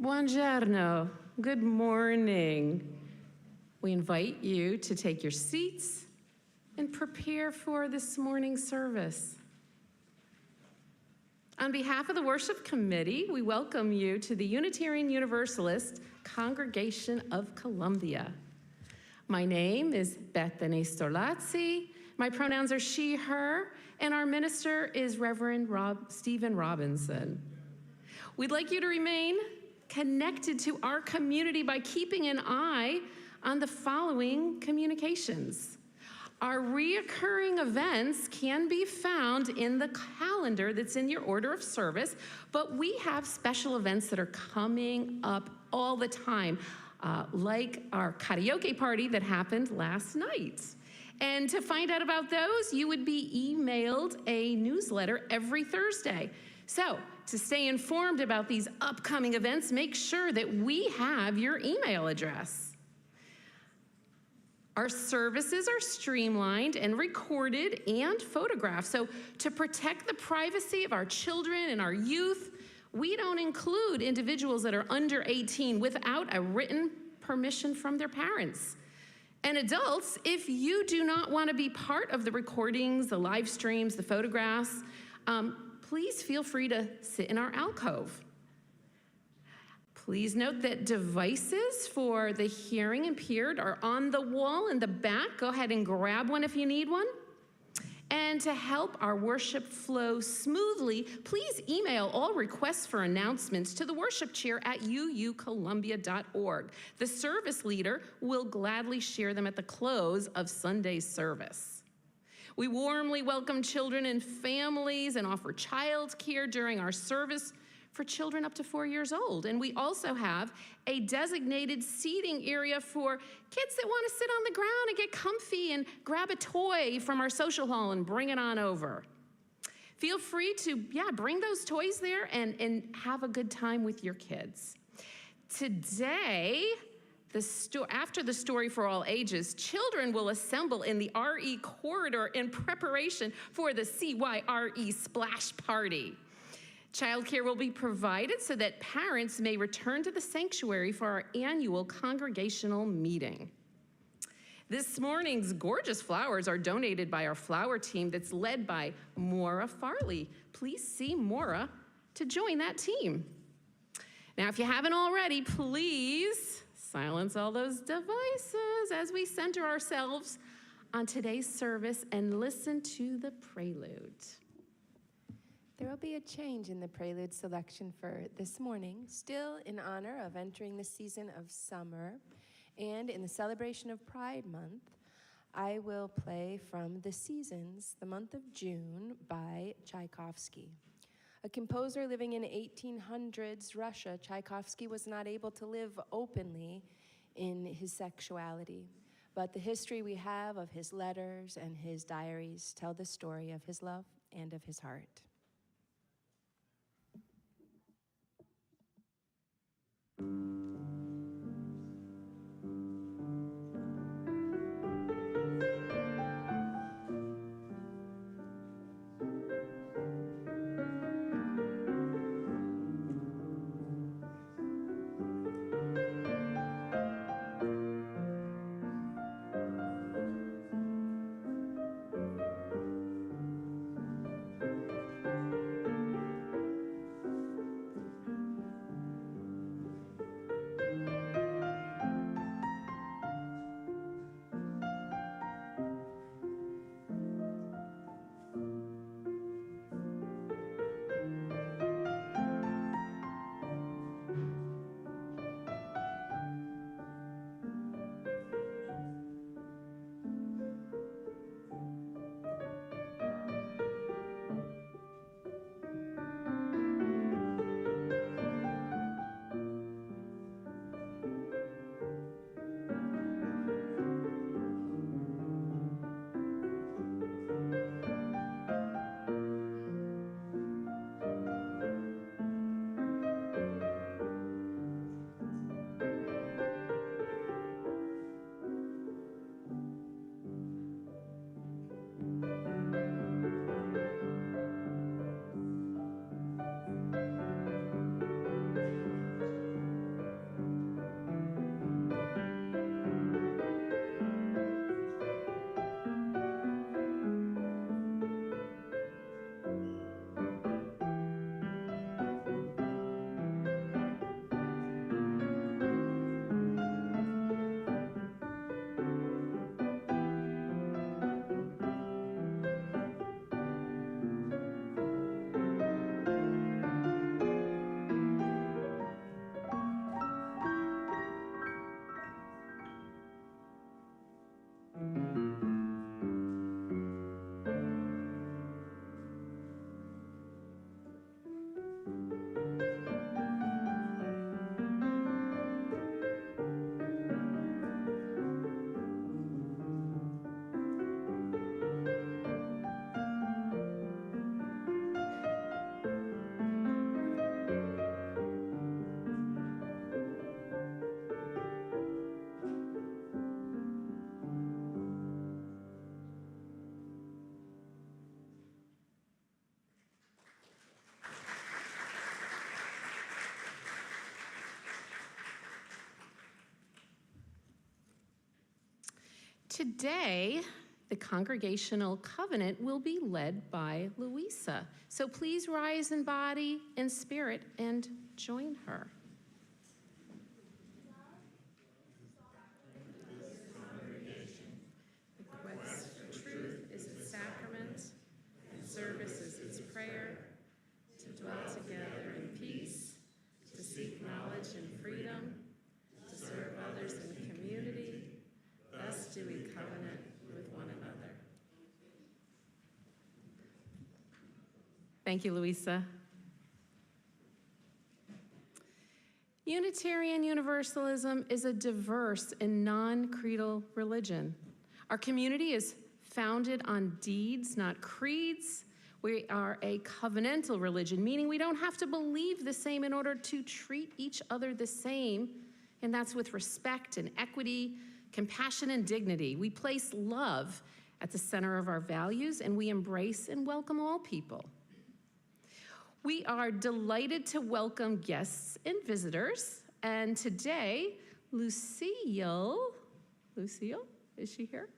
Buongiorno. Good morning. We invite you to take your seats and prepare for this morning's service. On behalf of the worship committee, we welcome you to the Unitarian Universalist Congregation of Columbia. My name is Bethany Storlazzi. My pronouns are she, her, and our minister is Reverend Stephen Robinson. We'd like you to remain connected to our community by keeping an eye on the following communications. Our reoccurring events can be found in the calendar that's in your order of service, but we have special events that are coming up all the time, like our karaoke party that happened last night. And to find out about those, you would be emailed a newsletter every Thursday. So, to stay informed about these upcoming events, make sure that we have your email address. Our services are streamlined and recorded and photographed. So, to protect the privacy of our children and our youth, we don't include individuals that are under 18 without a written permission from their parents. And adults, if you do not want to be part of the recordings, the live streams, the photographs, please feel free to sit in our alcove. Please note that devices for the hearing impaired are on the wall in the back. Go ahead and grab one if you need one. And to help our worship flow smoothly, please email all requests for announcements to the worship chair at uucolumbia.org. The service leader will gladly share them at the close of Sunday's service. We warmly welcome children and families and offer child care during our service for children up to 4 years old. And we also have a designated seating area for kids that want to sit on the ground and get comfy and grab a toy from our social hall and bring it on over. Feel free to, bring those toys there and have a good time with your kids. Today, after the story for all ages, children will assemble in the RE corridor in preparation for the CYRE splash party. Childcare will be provided so that parents may return to the sanctuary for our annual congregational meeting. This morning's gorgeous flowers are donated by our flower team that's led by Maura Farley. Please see Maura to join that team. Now, if you haven't already, please silence all those devices as we center ourselves on today's service and listen to the prelude. There will be a change in the prelude selection for this morning, still in honor of entering the season of summer, and in the celebration of Pride Month, I will play from The Seasons, the month of June, by Tchaikovsky. A composer living in 1800s Russia, Tchaikovsky was not able to live openly in his sexuality, but the history we have of his letters and his diaries tell the story of his love and of his heart. Today, the congregational covenant will be led by Louisa. So please rise in body and spirit and join her. The quest for truth is its sacrament, and service is its prayer, to dwell together in peace, to seek knowledge and freedom, to serve others in community. Thus do we covenant with one another. Thank you, Louisa. Unitarian Universalism is a diverse and non-creedal religion. Our community is founded on deeds, not creeds. We are a covenantal religion, meaning we don't have to believe the same in order to treat each other the same, and that's with respect and equity, compassion and dignity. We place love at the center of our values, and we embrace and welcome all people. We are delighted to welcome guests and visitors, and today, Lucille, is she here?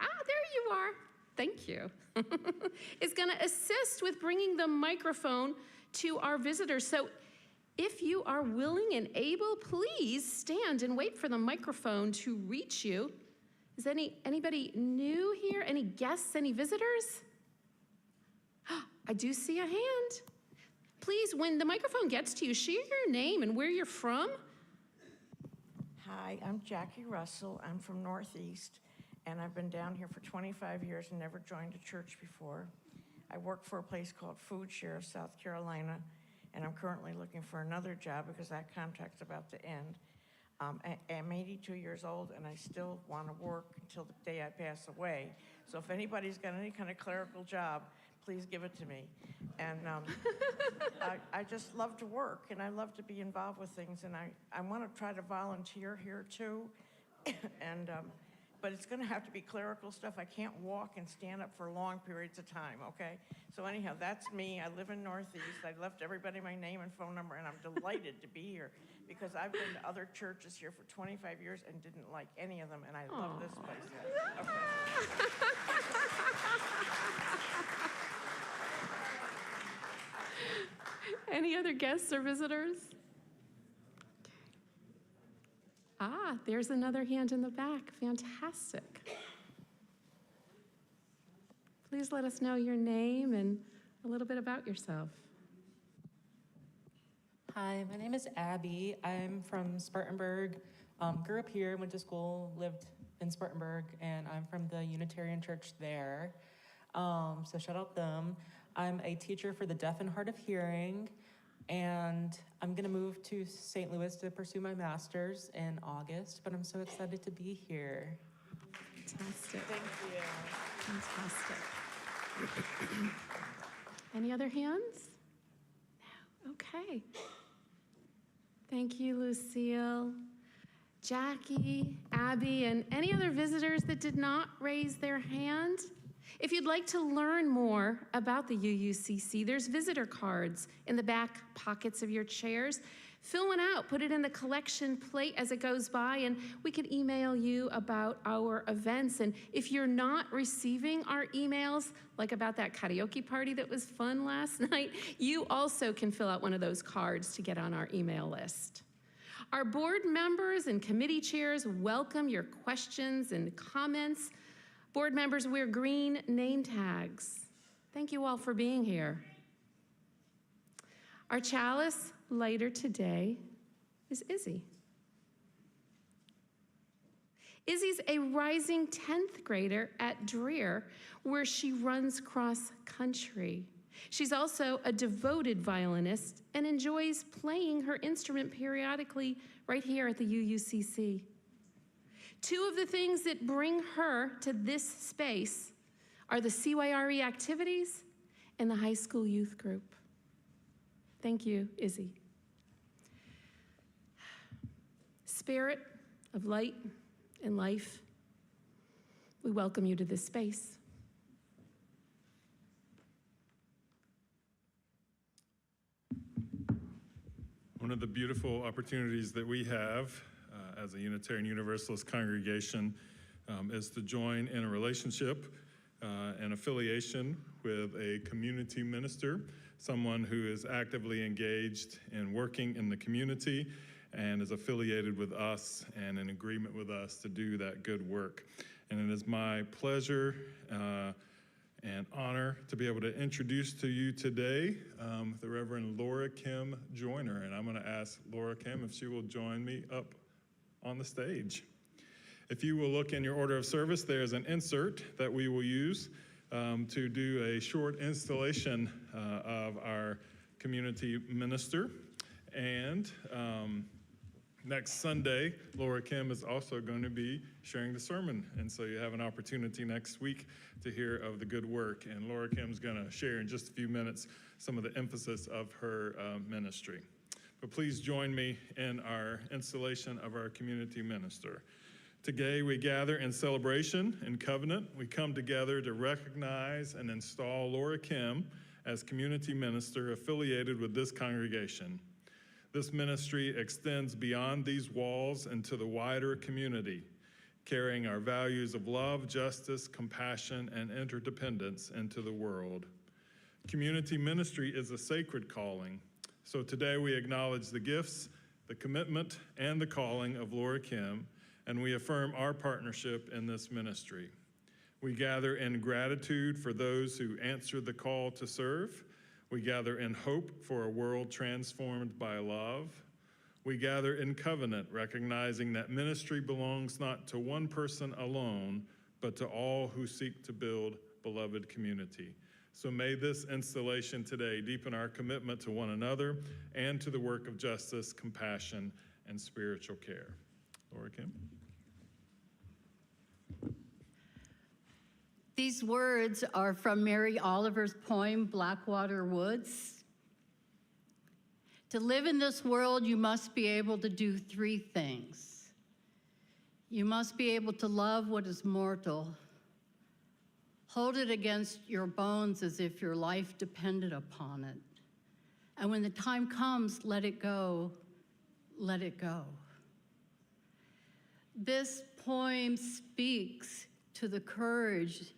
Ah, there you are. Thank you. Is going to assist with bringing the microphone to our visitors. So if you are willing and able, please stand and wait for the microphone to reach you. Is anybody new here? Any guests, any visitors? I do see a hand. Please, when the microphone gets to you, share your name and where you're from. Hi, I'm Jackie Russell. I'm from Northeast, and I've been down here for 25 years and never joined a church before. I work for a place called Food Share of South Carolina, and I'm currently looking for another job because that contract's about to end. I'm 82 years old, and I still want to work until the day I pass away. So if anybody's got any kind of clerical job, please give it to me. And I just love to work, and I love to be involved with things, and I want to try to volunteer here too. But it's going to have to be clerical stuff. I can't walk and stand up for long periods of time, okay? So anyhow, that's me. I live in Northeast. I left everybody my name and phone number, and I'm delighted to be here because I've been to other churches here for 25 years and didn't like any of them, and I love this place. Okay. Any other guests or visitors? Ah, there's another hand in the back. Fantastic. Please let us know your name and a little bit about yourself. Hi, my name is Abby. I'm from Spartanburg. Grew up here, went to school, lived in Spartanburg, and I'm from the Unitarian Church there. So shout out them. I'm a teacher for the deaf and hard of hearing, and I'm gonna move to St. Louis to pursue my master's in August, but I'm so excited to be here. Fantastic. Thank you. Fantastic. Any other hands? No. Okay. Thank you, Lucille. Jackie, Abby, and any other visitors that did not raise their hand? If you'd like to learn more about the UUCC, there's visitor cards in the back pockets of your chairs. Fill one out, put it in the collection plate as it goes by, and we can email you about our events. And if you're not receiving our emails, like about that karaoke party that was fun last night, you also can fill out one of those cards to get on our email list. Our board members and committee chairs welcome your questions and comments. Board members wear green name tags. Thank you all for being here. Our chalice lighter today is Izzy. Izzy's a rising 10th grader at Dreer, where she runs cross country. She's also a devoted violinist and enjoys playing her instrument periodically right here at the UUCC. Two of the things that bring her to this space are the CYRE activities and the high school youth group. Thank you, Izzy. Spirit of light and life, we welcome you to this space. One of the beautiful opportunities that we have as a Unitarian Universalist congregation is to join in a relationship and affiliation with a community minister, someone who is actively engaged in working in the community and is affiliated with us and in agreement with us to do that good work. And it is my pleasure and honor to be able to introduce to you today the Reverend Laura Kim Joyner. And I'm going to ask Laura Kim if she will join me up on the stage. If you will look in your order of service, there's an insert that we will use to do a short installation of our community minister. And next Sunday, Laura Kim is also going to be sharing the sermon. And so you have an opportunity next week to hear of the good work. And Laura Kim's going to share in just a few minutes some of the emphasis of her ministry. But please join me in our installation of our community minister. Today we gather in celebration and covenant. We come together to recognize and install Laura Kim as community minister affiliated with this congregation. This ministry extends beyond these walls into the wider community, carrying our values of love, justice, compassion, and interdependence into the world. Community ministry is a sacred calling, so today we acknowledge the gifts, the commitment, and the calling of Laura Kim, and we affirm our partnership in this ministry. We gather in gratitude for those who answered the call to serve. We gather in hope for a world transformed by love. We gather in covenant, recognizing that ministry belongs not to one person alone, but to all who seek to build beloved community. So may this installation today deepen our commitment to one another and to the work of justice, compassion, and spiritual care. Laura Kim. These words are from Mary Oliver's poem, Blackwater Woods. To live in this world, you must be able to do three things. You must be able to love what is mortal, hold it against your bones as if your life depended upon it. And when the time comes, let it go, let it go. This poem speaks to the courage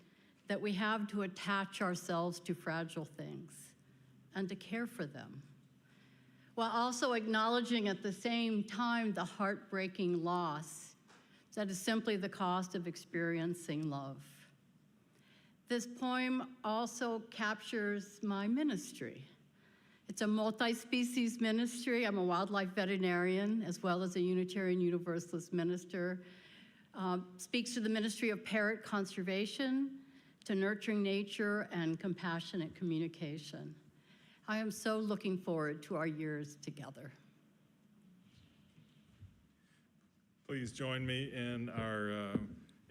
that we have to attach ourselves to fragile things and to care for them, while also acknowledging at the same time the heartbreaking loss that is simply the cost of experiencing love. This poem also captures my ministry. It's a multi-species ministry. I'm a wildlife veterinarian as well as a Unitarian Universalist minister. Speaks to the ministry of parrot conservation, to nurturing nature and compassionate communication. I am so looking forward to our years together. Please join me in our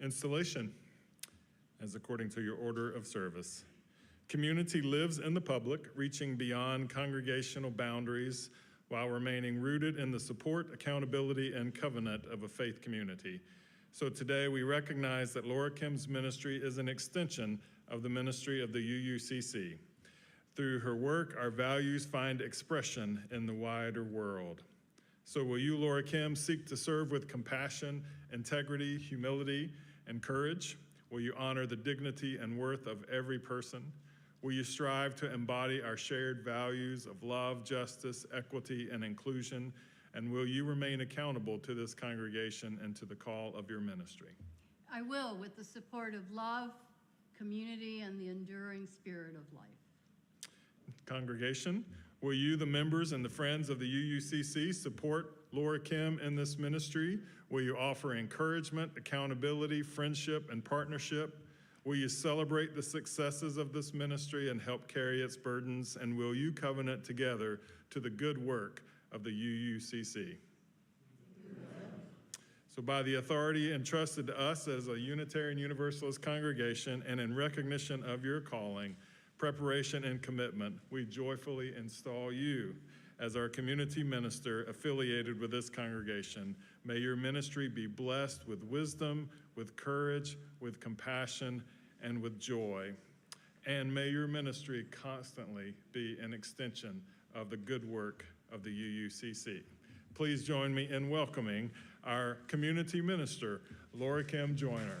installation as according to your order of service. Community lives in the public, reaching beyond congregational boundaries while remaining rooted in the support, accountability, and covenant of a faith community. So today we recognize that Laura Kim's ministry is an extension of the ministry of the UUCC. Through her work, our values find expression in the wider world. So will you, Laura Kim, seek to serve with compassion, integrity, humility, and courage? Will you honor the dignity and worth of every person? Will you strive to embody our shared values of love, justice, equity, and inclusion? And will you remain accountable to this congregation and to the call of your ministry? I will, with the support of love, community, and the enduring spirit of life. Congregation, will you, the members and the friends of the UUCC, support Laura Kim in this ministry? Will you offer encouragement, accountability, friendship, and partnership? Will you celebrate the successes of this ministry and help carry its burdens? And will you covenant together to the good work of the UUCC? So by the authority entrusted to us as a Unitarian Universalist congregation and in recognition of your calling, preparation, and commitment, we joyfully install you as our community minister affiliated with this congregation. May your ministry be blessed with wisdom, with courage, with compassion, and with joy. And may your ministry constantly be an extension of the good work of the UUCC. Please join me in welcoming our community minister, Lori Kim Joyner.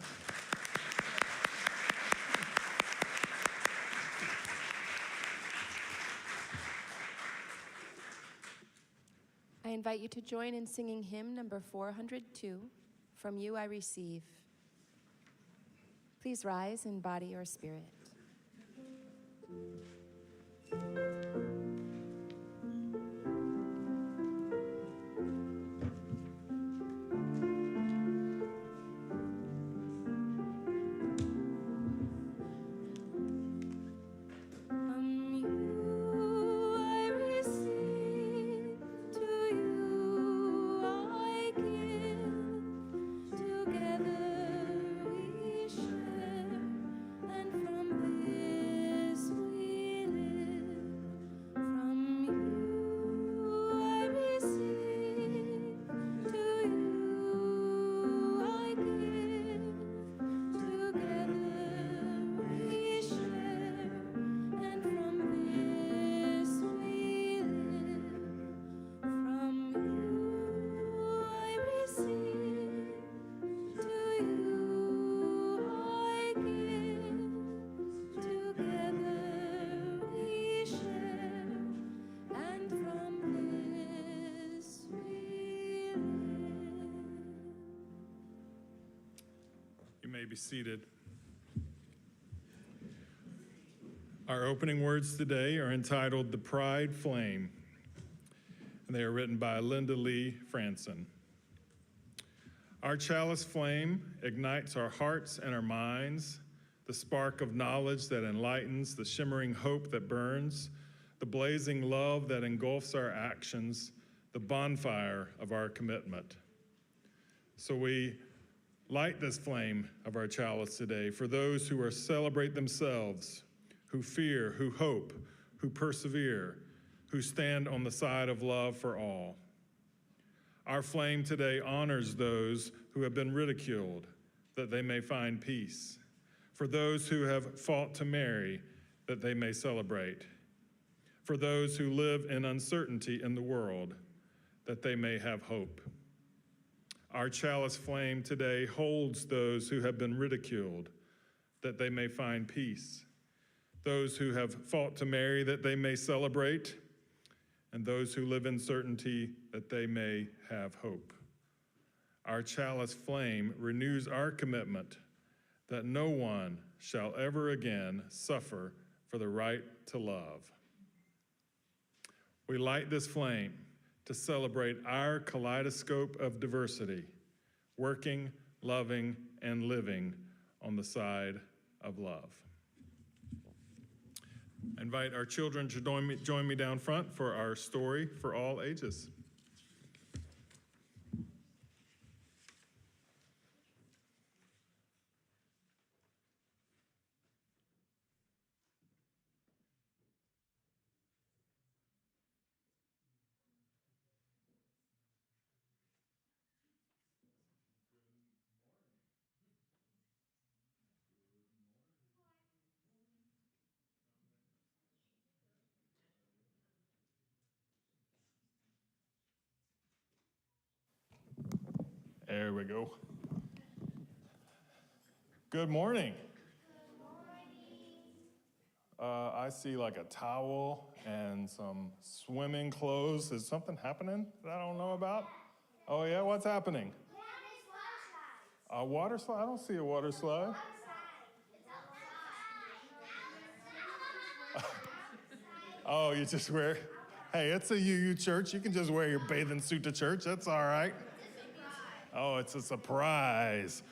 I invite you to join in singing hymn number 402, From You I Receive. Please rise in body or spirit. Be seated. Our opening words today are entitled The Pride Flame, and they are written by Linda Lee Franson. Our chalice flame ignites our hearts and our minds, the spark of knowledge that enlightens, the shimmering hope that burns, the blazing love that engulfs our actions, the bonfire of our commitment. So we light this flame of our chalice today for those who celebrate themselves, who fear, who hope, who persevere, who stand on the side of love for all. Our flame today honors those who have been ridiculed, that they may find peace, for those who have fought to marry, that they may celebrate, for those who live in uncertainty in the world, that they may have hope. Our chalice flame today holds those who have been ridiculed, that they may find peace, those who have fought to marry, that they may celebrate, and those who live in certainty, that they may have hope. Our chalice flame renews our commitment that no one shall ever again suffer for the right to love. We light this flame to celebrate our kaleidoscope of diversity, working, loving, and living on the side of love. I invite our children to join me down front for our story for all ages. There we go. Good morning. I see like a towel and some swimming clothes. Is something happening that I don't know about? Oh yeah, what's happening? A water slide? I don't see a water slide. Oh, you just wear, hey, it's a UU church. You can just wear your bathing suit to church. That's all right. Oh, it's a surprise.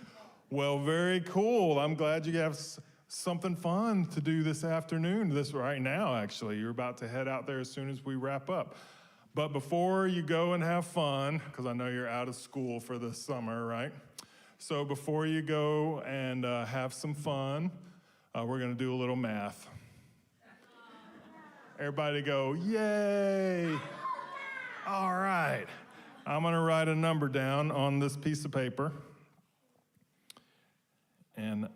Well, very cool. I'm glad you have something fun to do this afternoon, this right now, actually. You're about to head out there as soon as we wrap up. But before you go and have fun, because I know you're out of school for the summer, right? So before you go and have some fun, we're going to do a little math. Everybody go, yay! All right. I'm going to write a number down on this piece of paper. And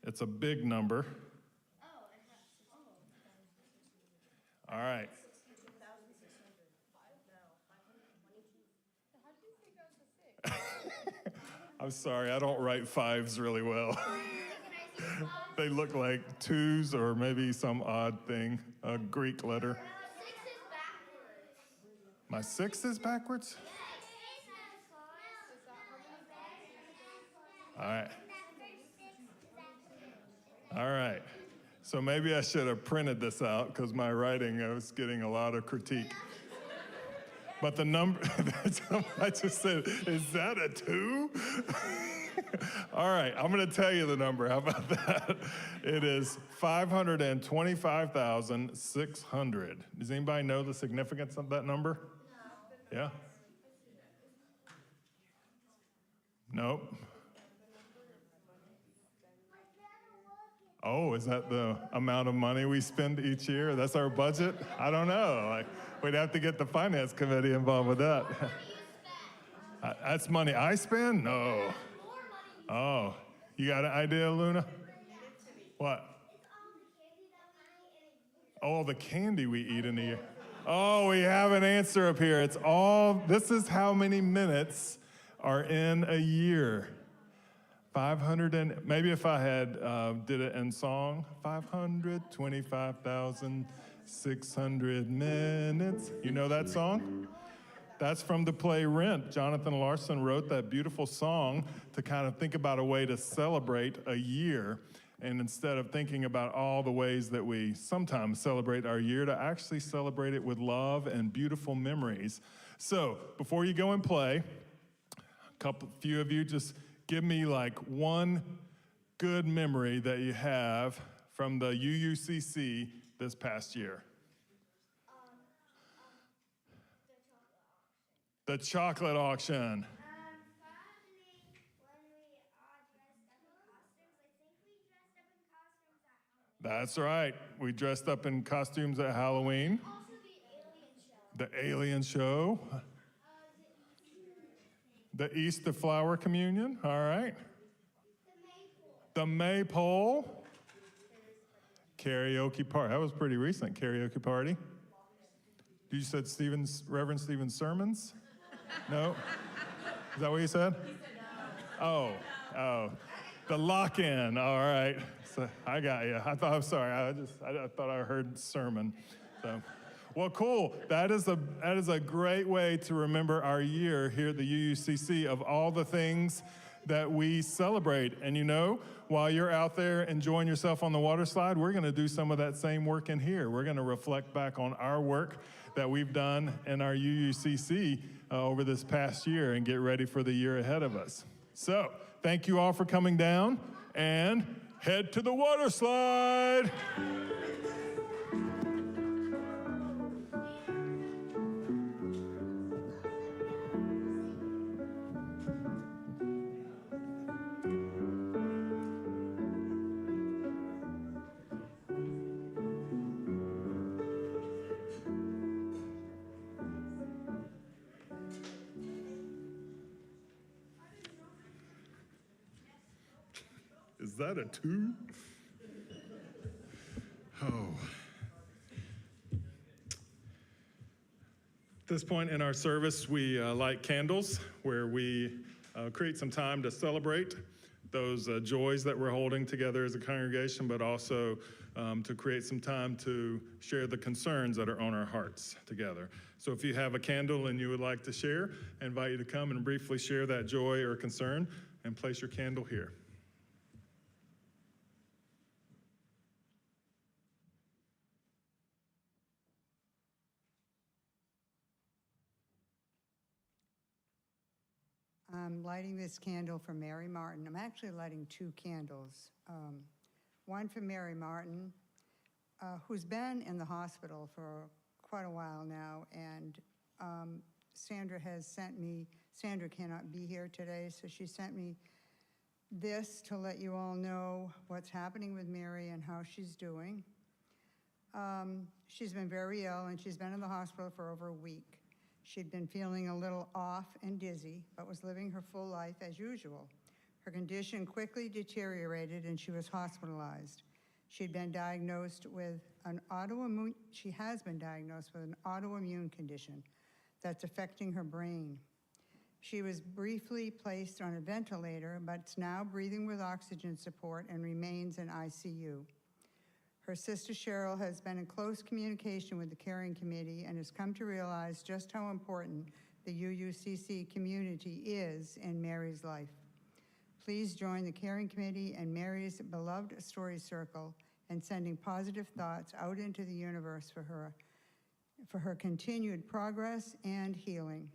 it's a big number. All right. I'm sorry, I don't write fives really well. They look like twos or maybe some odd thing, a Greek letter. My 6 is backwards? All right. All right. So maybe I should have printed this out because my writing, I was getting a lot of critique. But the number, I just said, is that a 2? All right, I'm going to tell you the number. How about that? It is 525,600. Does anybody know the significance of that number? No. Yeah? Nope. Oh, is that the amount of money we spend each year? That's our budget? I don't know. Like, we'd have to get the finance committee involved with that. That's money I spend? No. Oh, you got an idea, Luna? What? Oh, the candy we eat in a year. Oh, we have an answer up here. It's all, this is how many minutes are in a year. 500 and, maybe if I had did it in song, 525,600 minutes. You know that song? That's from the play Rent. Jonathan Larson wrote that beautiful song to kind of think about a way to celebrate a year. And instead of thinking about all the ways that we sometimes celebrate our year, to actually celebrate it with love and beautiful memories. So before you go and play, few of you just give me like one good memory that you have from the UUCC this past year. The chocolate auction. That's right. We dressed up in costumes at Halloween. Also the alien show. The alien show. The Easter flower communion. All right. The maypole. Karaoke party. That was pretty recent. Karaoke party. You said Reverend Stephen's sermons? No? Is that what you said? Oh. The lock-in. All right. So I got you. I'm sorry. I thought I heard sermon. So, well, cool. That is a great way to remember our year here at the UUCC of all the things that we celebrate. And you know, while you're out there enjoying yourself on the water slide, we're going to do some of that same work in here. We're going to reflect back on our work that we've done in our UUCC over this past year and get ready for the year ahead of us. So, thank you all for coming down and head to the water slide. Is that a 2? Oh. At this point in our service, we light candles where we create some time to celebrate those joys that we're holding together as a congregation, but also to create some time to share the concerns that are on our hearts together. So if you have a candle and you would like to share, I invite you to come and briefly share that joy or concern and place your candle here. I'm lighting this candle for Mary Martin. I'm actually lighting 2 candles. One for Mary Martin, who's been in the hospital for quite a while now, and Sandra cannot be here today, so she sent me this to let you all know what's happening with Mary and how she's doing. She's been very ill, and she's been in the hospital for over a week. She'd been feeling a little off and dizzy, but was living her full life as usual. Her condition quickly deteriorated and she was hospitalized. She has been diagnosed with an autoimmune condition that's affecting her brain. She was briefly placed on a ventilator, but is now breathing with oxygen support and remains in ICU. Her sister Cheryl has been in close communication with the caring committee and has come to realize just how important the UUCC community is in Mary's life. Please join the caring committee and Mary's beloved story circle in sending positive thoughts out into the universe for her continued progress and healing.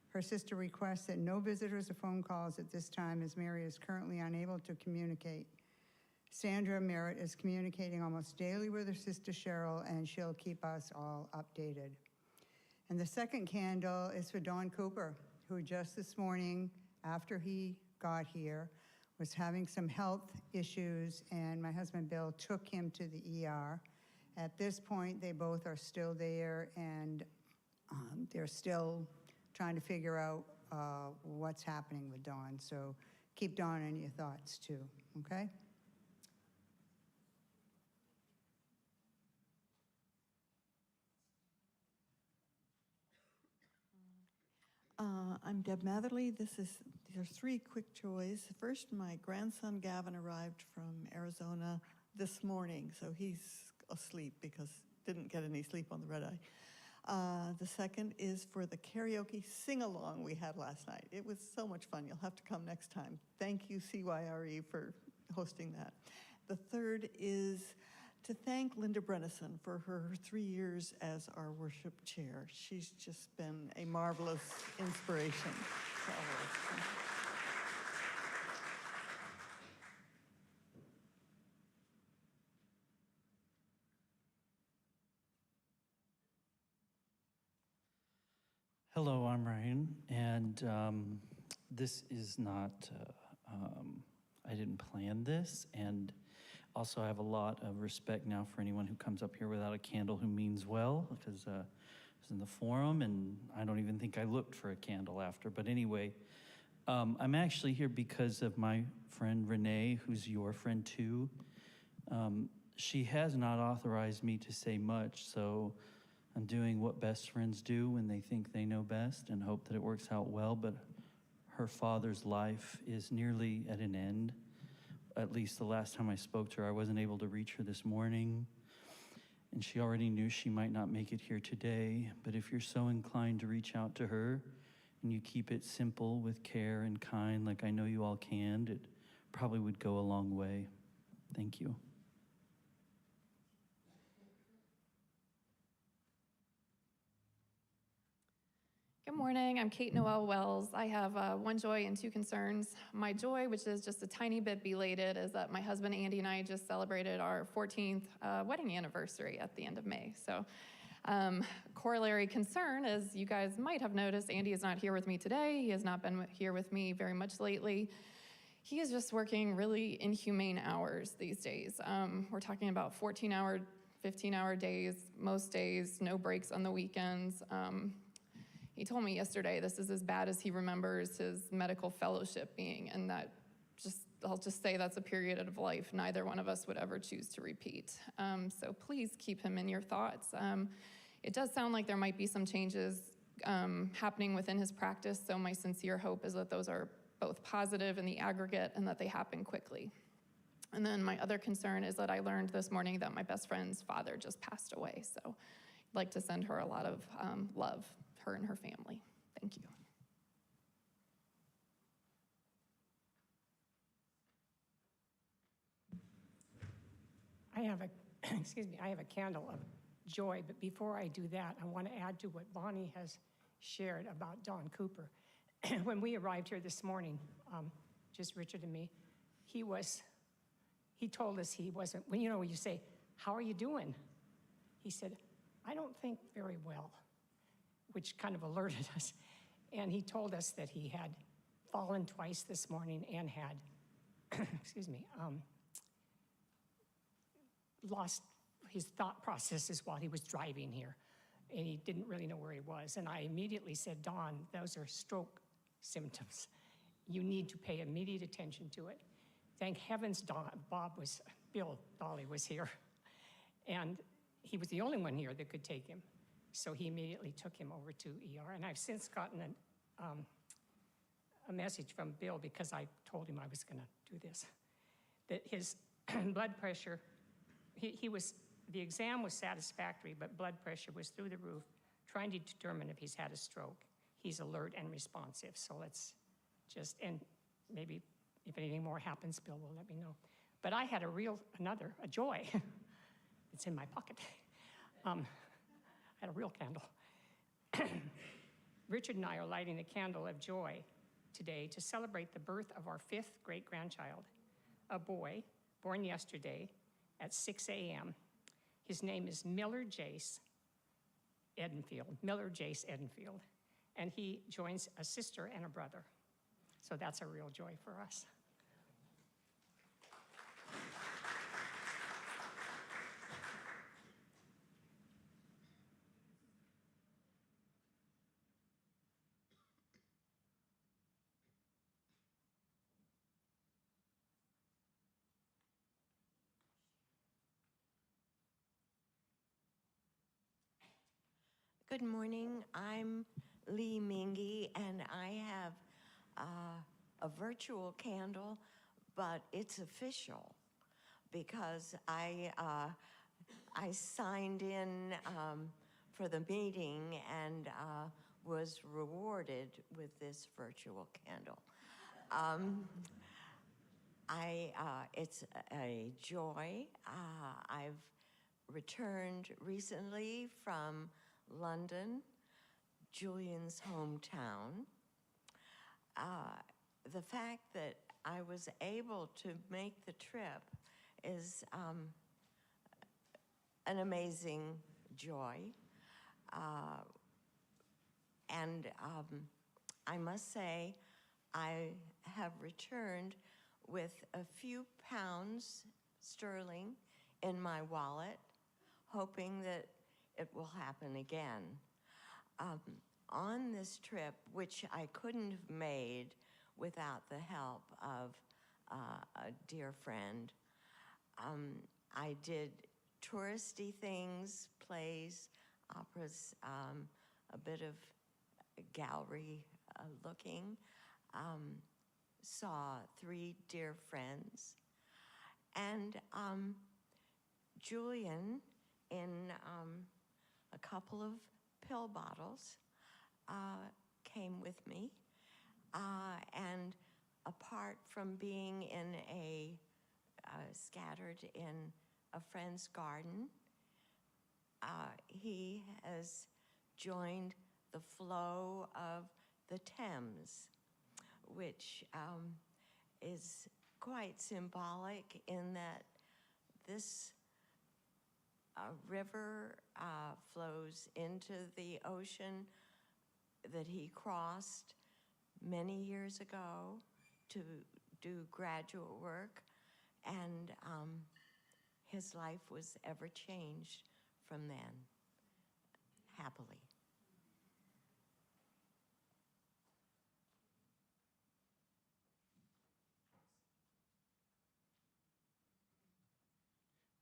Her sister requests that no visitors or phone calls at this time, as Mary is currently unable to communicate. Sandra Merritt is communicating almost daily with her sister Cheryl, and she'll keep us all updated. And the second candle is for Don Cooper, who just this morning, after he got here, was having some health issues, and my husband Bill took him to the ER. At this point, they both are still there, and they're still trying to figure out what's happening with Don. So keep Don in your thoughts too, okay? I'm Deb Matherly. There's three quick joys. First, my grandson Gavin arrived from Arizona this morning, so he's asleep because didn't get any sleep on the red eye. The second is for the karaoke sing-along we had last night. It was so much fun. You'll have to come next time. Thank you, CYRE, for hosting that. The third is to thank Linda Brennison for her 3 years as our worship chair. She's just been a marvelous inspiration to all of us. Hello, I'm Ryan, and this is not, I didn't plan this, and also I have a lot of respect now for anyone who comes up here without a candle who means well, because I was in the forum, and I don't even think I looked for a candle after, but anyway, I'm actually here because of my friend Renee, who's your friend too. She has not authorized me to say much, so I'm doing what best friends do when they think they know best and hope that it works out well, but her father's life is nearly at an end. At least the last time I spoke to her, I wasn't able to reach her this morning, and she already knew she might not make it here today, but if you're so inclined to reach out to her and you keep it simple with care and kind like I know you all can, it probably would go a long way. Thank you. Good morning, I'm Kate Noel Wells. I have one joy and two concerns. My joy, which is just a tiny bit belated, is that my husband Andy and I just celebrated our 14th wedding anniversary at the end of May. So corollary concern, as you guys might have noticed, Andy is not here with me today. He has not been here with me very much lately. He is just working really inhumane hours these days. We're talking about 14-hour, 15-hour days, most days, no breaks on the weekends. He told me yesterday this is as bad as he remembers his medical fellowship being, and that I'll just say that's a period of life neither one of us would ever choose to repeat. So please keep him in your thoughts. It does sound like there might be some changes happening within his practice, so my sincere hope is that those are both positive in the aggregate and that they happen quickly. And then my other concern is that I learned this morning that my best friend's father just passed away, so I'd like to send her a lot of love, her and her family. Thank you. I have a candle of joy, but before I do that, I want to add to what Bonnie has shared about Don Cooper. When we arrived here this morning, just Richard and me, he told us he wasn't, when you say, how are you doing? He said, I don't think very well, which kind of alerted us. And he told us that he had fallen twice this morning and had, lost his thought processes while he was driving here. And he didn't really know where he was. And I immediately said, Don, those are stroke symptoms. You need to pay immediate attention to it. Thank heavens Bill Dolly was here. And he was the only one here that could take him. So he immediately took him over to ER. And I've since gotten a message from Bill because I told him I was going to do this. That his blood pressure, the exam was satisfactory, but blood pressure was through the roof, trying to determine if he's had a stroke. He's alert and responsive, so let's just, and maybe if anything more happens, Bill will let me know. But I had a joy. It's in my pocket. I had a real candle. Richard and I are lighting the candle of joy today to celebrate the birth of our 5th great-grandchild, a boy born yesterday at 6 a.m. His name is Miller Jace Edenfield, and he joins a sister and a brother. So that's a real joy for us. Good morning. I'm Lee Mingy, and I have a virtual candle, but it's official because I signed in for the meeting and was rewarded with this virtual candle. It's a joy. I've returned recently from London, Julian's hometown. The fact that I was able to make the trip is an amazing joy. And I must say, I have returned with a few pounds sterling in my wallet, hoping that it will happen again. On this trip, which I couldn't have made without the help of a dear friend, I did touristy things, plays, operas, a bit of gallery looking, saw 3 dear friends, and Julian, in a couple of pill bottles, came with me, and apart from being in scattered in a friend's garden, he has joined the flow of the Thames, which is quite symbolic in that this river flows into the ocean that he crossed many years ago to do graduate work, and his life was ever changed from then, happily.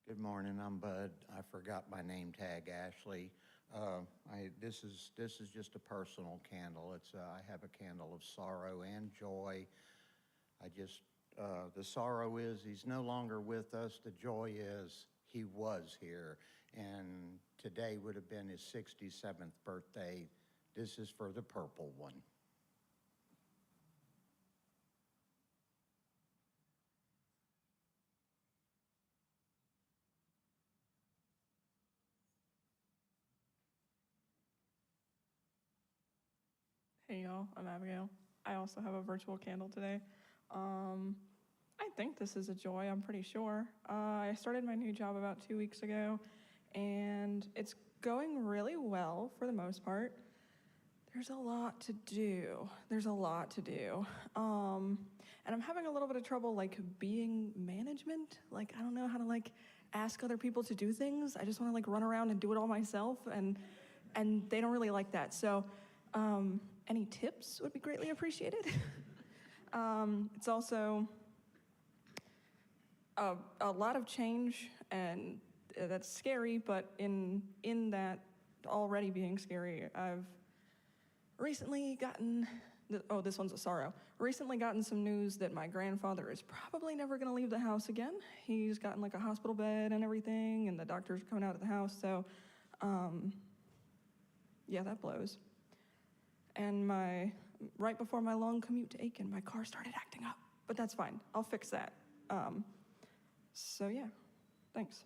Good morning, I'm Bud. I forgot my name tag, Ashley. This is just a personal candle. I have a candle of sorrow and joy. The sorrow is he's no longer with us. The joy is he was here, and today would have been his 67th birthday. This is for the purple one. Hey y'all, I'm Abigail. I also have a virtual candle today. I think this is a joy, I'm pretty sure. I started my new job about 2 weeks ago, and it's going really well for the most part. There's a lot to do. And I'm having a little bit of trouble being management. I don't know how to ask other people to do things. I just want to run around and do it all myself, and they don't really like that. So any tips would be greatly appreciated. It's also a lot of change, and that's scary, but in that already being scary, I've recently gotten this one's a sorrow. Recently gotten some news that my grandfather is probably never going to leave the house again. He's gotten like a hospital bed and everything, and the doctors are coming out of the house. So, yeah, that blows. And right before my long commute to Aiken, my car started acting up, but that's fine. I'll fix that. So yeah, thanks.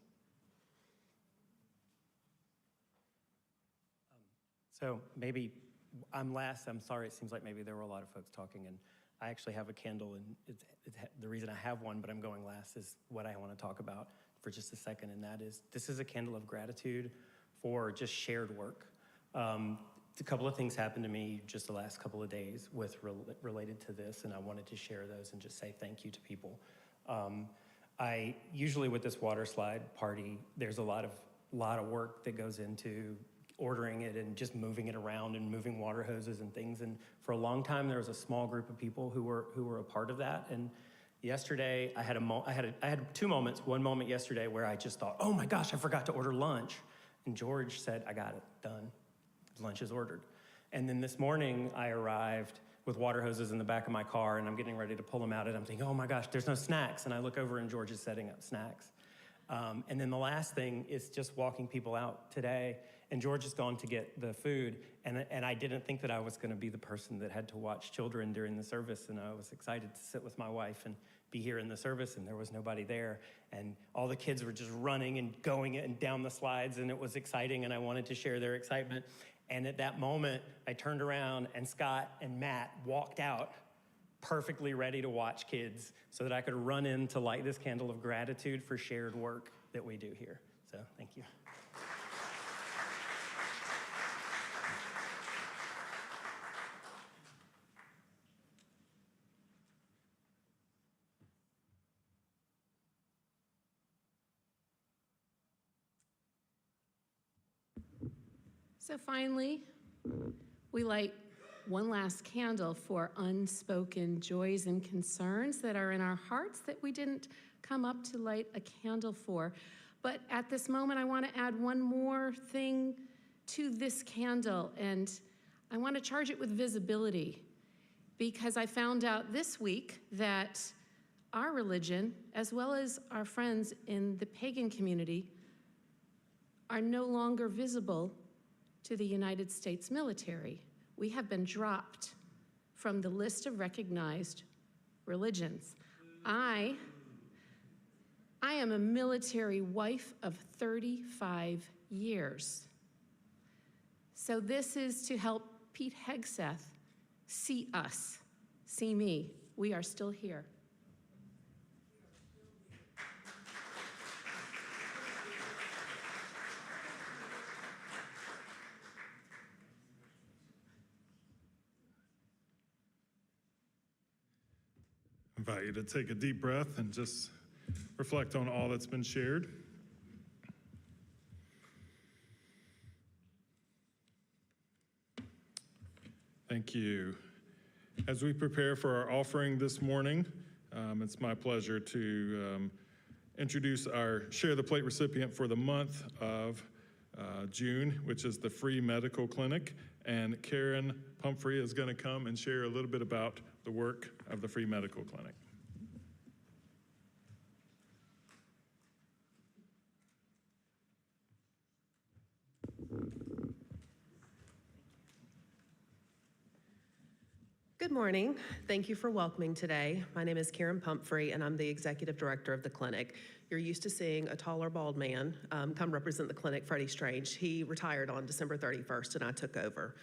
So maybe I'm last. I'm sorry. It seems like maybe there were a lot of folks talking, and I actually have a candle, and the reason I have one, but I'm going last, is what I want to talk about for just a second, and that is this is a candle of gratitude for just shared work. A couple of things happened to me just the last couple of days related to this, and I wanted to share those and just say thank you to people. I usually with this water slide party, there's a lot of work that goes into ordering it and just moving it around and moving water hoses and things. And for a long time, there was a small group of people who were a part of that. And yesterday, I had two moments. One moment yesterday where I just thought, oh my gosh, I forgot to order lunch. And George said, I got it done. Lunch is ordered. And then this morning, I arrived with water hoses in the back of my car, and I'm getting ready to pull them out, and I'm thinking, oh my gosh, there's no snacks. And I look over, and George is setting up snacks. And then the last thing is just walking people out today, and George has gone to get the food, and I didn't think that I was going to be the person that had to watch children during the service, and I was excited to sit with my wife and be here in the service, and there was nobody there, and all the kids were just running and going and down the slides, and it was exciting, and I wanted to share their excitement. And at that moment, I turned around, and Scott and Matt walked out perfectly ready to watch kids so that I could run in to light this candle of gratitude for shared work that we do here. So thank you. So finally, we light one last candle for unspoken joys and concerns that are in our hearts that we didn't come up to light a candle for. But at this moment, I want to add one more thing to this candle, and I want to charge it with visibility, because I found out this week that our religion, as well as our friends in the pagan community, are no longer visible to the United States military. We have been dropped from the list of recognized religions. I am a military wife of 35 years. So this is to help Pete Hegseth see us, see me. We are still here. I invite you to take a deep breath and just reflect on all that's been shared. Thank you. As we prepare for our offering this morning, it's my pleasure to introduce our Share the Plate recipient for the month of June, which is the free medical clinic. And Karen Pumphrey is going to come and share a little bit about the work of the free medical clinic. Good morning. Thank you for welcoming today. My name is Karen Pumphrey, and I'm the executive director of the clinic. You're used to seeing a taller, bald man come represent the clinic, Freddie Strange. He retired on December 31st, and I took over.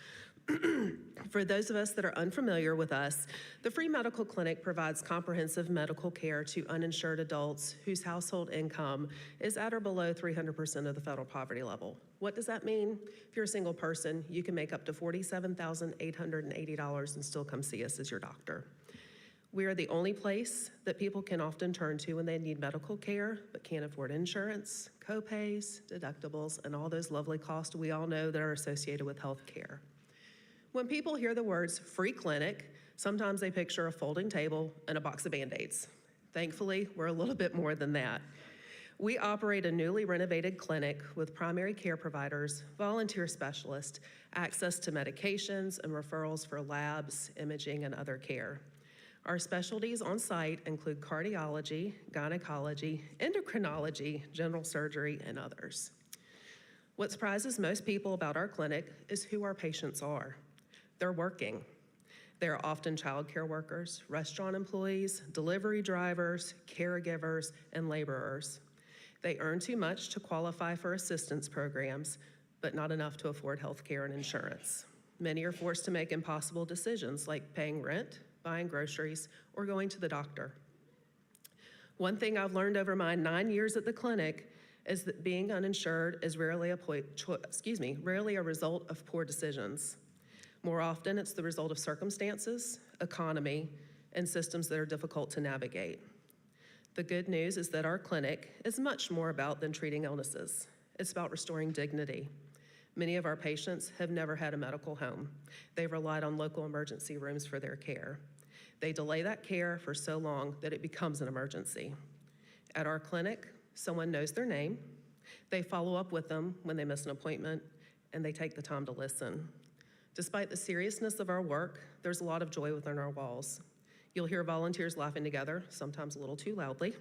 For those of us that are unfamiliar with us, the free medical clinic provides comprehensive medical care to uninsured adults whose household income is at or below 300% of the federal poverty level. What does that mean? If you're a single person, you can make up to $47,880 and still come see us as your doctor. We are the only place that people can often turn to when they need medical care but can't afford insurance, co-pays, deductibles, and all those lovely costs we all know that are associated with health care. When people hear the words free clinic, sometimes they picture a folding table and a box of Band-Aids. Thankfully, we're a little bit more than that. We operate a newly renovated clinic with primary care providers, volunteer specialists, access to medications, and referrals for labs, imaging, and other care. Our specialties on site include cardiology, gynecology, endocrinology, general surgery, and others. What surprises most people about our clinic is who our patients are. They're working. They're often childcare workers, restaurant employees, delivery drivers, caregivers, and laborers. They earn too much to qualify for assistance programs, but not enough to afford health care and insurance. Many are forced to make impossible decisions like paying rent, buying groceries, or going to the doctor. One thing I've learned over my 9 years at the clinic is that being uninsured is rarely a result of poor decisions. More often, it's the result of circumstances, economy, and systems that are difficult to navigate. The good news is that our clinic is much more about than treating illnesses. It's about restoring dignity. Many of our patients have never had a medical home. They've relied on local emergency rooms for their care. They delay that care for so long that it becomes an emergency. At our clinic, someone knows their name, they follow up with them when they miss an appointment, and they take the time to listen. Despite the seriousness of our work, there's a lot of joy within our walls. You'll hear volunteers laughing together, sometimes a little too loudly.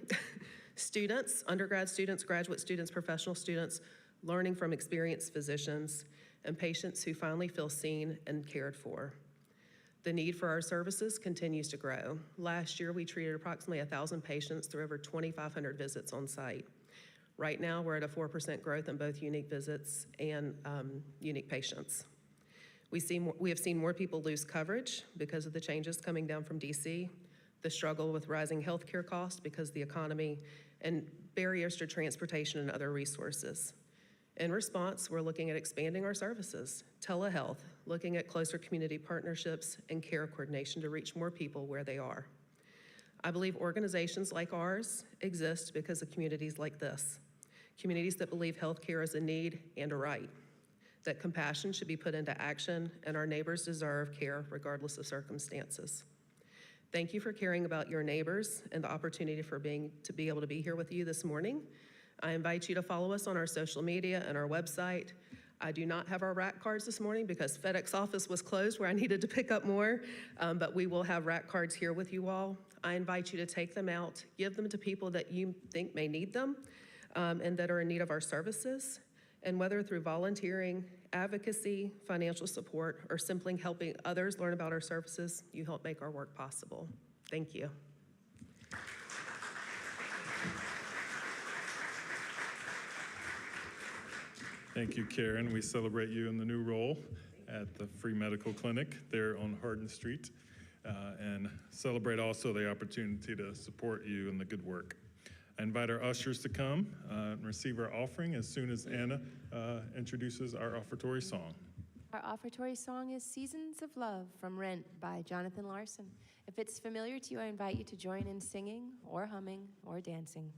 Students, undergrad students, graduate students, professional students, learning from experienced physicians, and patients who finally feel seen and cared for. The need for our services continues to grow. Last year, we treated approximately 1,000 patients through over 2,500 visits on site. Right now, we're at a 4% growth in both unique visits and unique patients. We have seen more people lose coverage because of the changes coming down from DC, the struggle with rising healthcare costs because of the economy, and barriers to transportation and other resources. In response, we're looking at expanding our services, telehealth, looking at closer community partnerships, and care coordination to reach more people where they are. I believe organizations like ours exist because of communities like this, communities that believe healthcare is a need and a right, that compassion should be put into action, and our neighbors deserve care regardless of circumstances. Thank you for caring about your neighbors and the opportunity to be able to be here with you this morning. I invite you to follow us on our social media and our website. I do not have our rack cards this morning because FedEx office was closed where I needed to pick up more, but we will have rack cards here with you all. I invite you to take them out, give them to people that you think may need them and that are in need of our services. And whether through volunteering, advocacy, financial support, or simply helping others learn about our services, you help make our work possible. Thank you. Thank you, Karen. We celebrate you in the new role at the Free Medical Clinic there on Hardin Street, and celebrate also the opportunity to support you in the good work. I invite our ushers to come and receive our offering as soon as Anna introduces our offertory song. Our offertory song is Seasons of Love from Rent by Jonathan Larson. If it's familiar to you, I invite you to join in singing or humming or dancing.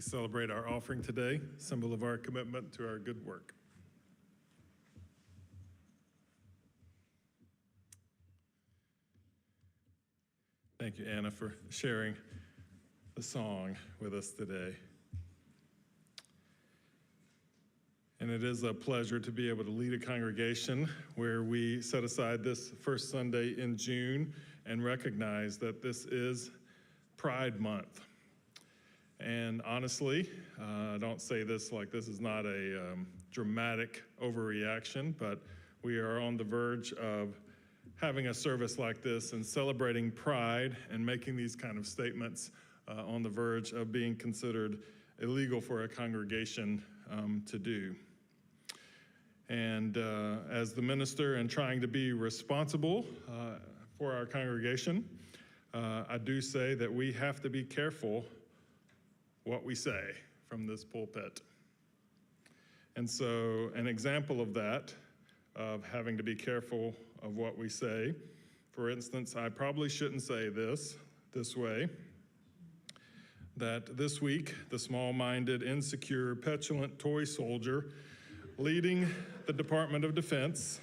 celebrate our offering today, symbol of our commitment to our good work. Thank you, Anna, for sharing the song with us today. And it is a pleasure to be able to lead a congregation where we set aside this first Sunday in June and recognize that this is Pride Month. And honestly, I don't say this like this is not a dramatic overreaction, but we are on the verge of having a service like this and celebrating pride and making these kind of statements on the verge of being considered illegal for a congregation to do. And as the minister and trying to be responsible for our congregation, I do say that we have to be careful what we say from this pulpit. And so an example of that, of having to be careful of what we say, for instance, I probably shouldn't say this way, that this week, the small-minded, insecure, petulant toy soldier leading the Department of Defense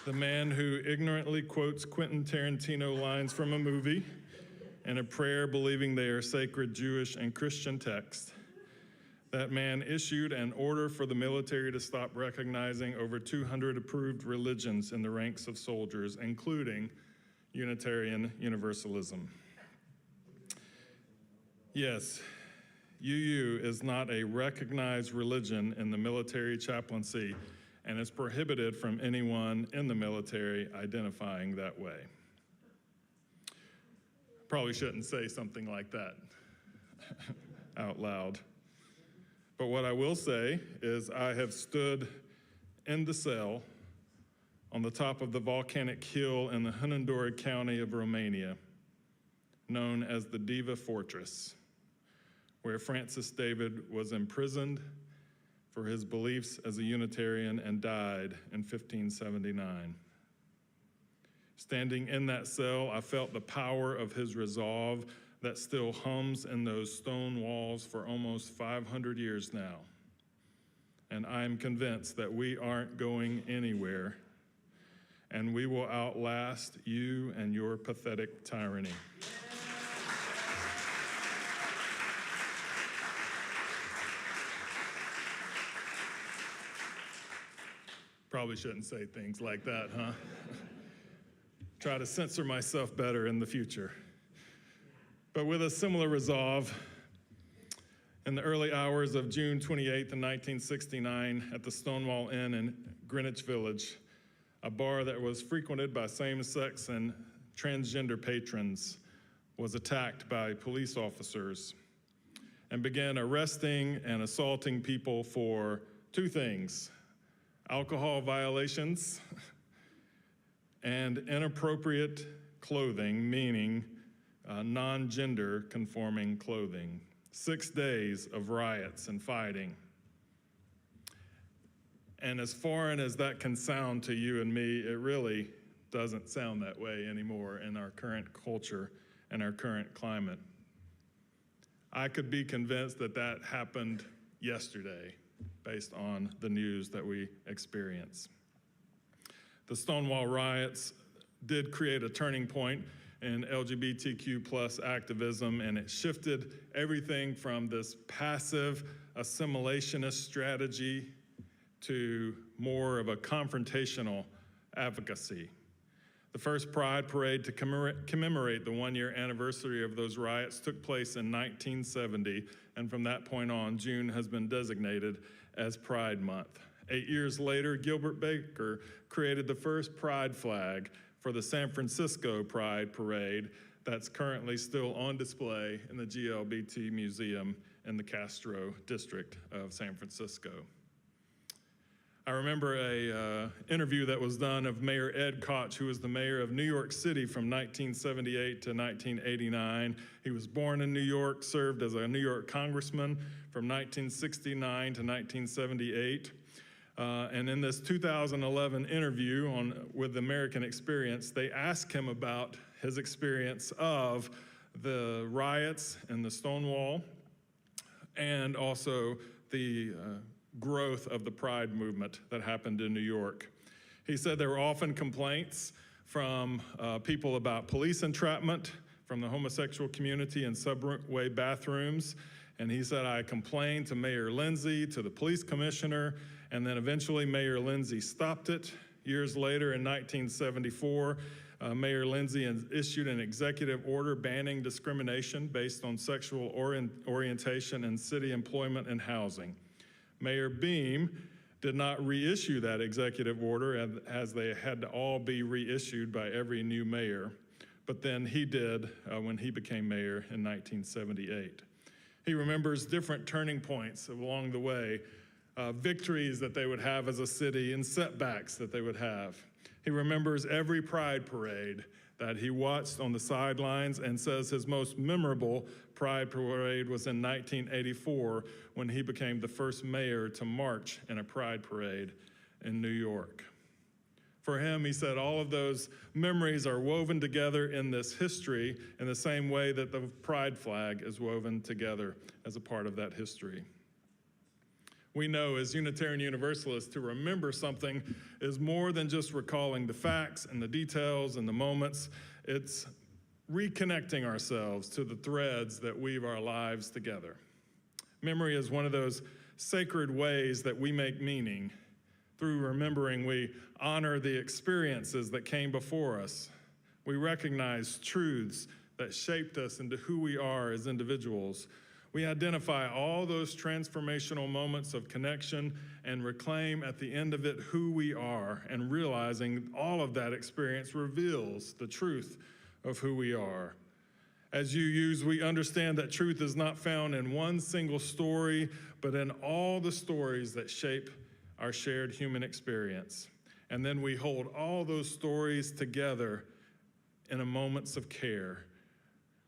the man who ignorantly quotes Quentin Tarantino lines from a movie and a prayer believing they are sacred Jewish and Christian texts, that man issued an order for the military to stop recognizing over 200 approved religions in the ranks of soldiers, including Unitarian Universalism. Yes, UU is not a recognized religion in the military chaplaincy and is prohibited from anyone in the military identifying that way. Probably shouldn't say something like that out loud. But what I will say is I have stood in the cell on the top of the volcanic hill in the Hunandora County of Romania, known as the Diva Fortress, where Francis David was imprisoned for his beliefs as a Unitarian and died in 1579. Standing in that cell, I felt the power of his resolve that still hums in those stone walls for almost 500 years now. And I am convinced that we aren't going anywhere, and we will outlast you and your pathetic tyranny. Probably shouldn't say things like that, huh? Try to censor myself better in the future. But with a similar resolve, in the early hours of June 28th, 1969, at the Stonewall Inn in Greenwich Village, a bar that was frequented by same-sex and transgender patrons was attacked by police officers and began arresting and assaulting people for two things: alcohol violations and inappropriate clothing, meaning non-gender conforming clothing. 6 days of riots and fighting. And as foreign as that can sound to you and me, it really doesn't sound that way anymore in our current culture and our current climate. I could be convinced that that happened yesterday based on the news that we experience. The Stonewall riots did create a turning point in LGBTQ plus activism, and it shifted everything from this passive assimilationist strategy to more of a confrontational advocacy. The first Pride Parade to commemorate the one-year anniversary of those riots took place in 1970, and from that point on, June has been designated as Pride Month. 8 years later, Gilbert Baker created the first Pride flag for the San Francisco Pride Parade that's currently still on display in the GLBT Museum in the Castro district of San Francisco. I remember a interview that was done of Mayor Ed Koch, who was the mayor of New York City from 1978 to 1989. He was born in New York, served as a New York congressman from 1969 to 1978. And in this 2011 interview with American Experience, they asked him about his experience of the riots and the Stonewall, and also the growth of the Pride movement that happened in New York. He said there were often complaints from people about police entrapment, from the homosexual community in subway bathrooms. And he said, I complained to Mayor Lindsay, to the police commissioner, and then eventually Mayor Lindsay stopped it. Years later, in 1974, Mayor Lindsay issued an executive order banning discrimination based on sexual orientation in city employment and housing. Mayor Beam did not reissue that executive order, as they had to all be reissued by every new mayor. But then he did when he became mayor in 1978. He remembers different turning points along the way, victories that they would have as a city and setbacks that they would have. He remembers every pride parade that he watched on the sidelines, and says his most memorable pride parade was in 1984 when he became the first mayor to march in a pride parade in New York. For him, he said, all of those memories are woven together in this history in the same way that the pride flag is woven together as a part of that history. We know as Unitarian Universalists to remember something is more than just recalling the facts and the details and the moments. It's reconnecting ourselves to the threads that weave our lives together. Memory is one of those sacred ways that we make meaning. Through remembering, we honor the experiences that came before us. We recognize truths that shaped us into who we are as individuals. We identify all those transformational moments of connection and reclaim at the end of it who we are, and realizing all of that experience reveals the truth of who we are. As UUs, we understand that truth is not found in one single story, but in all the stories that shape our shared human experience. And then we hold all those stories together in a moments of care.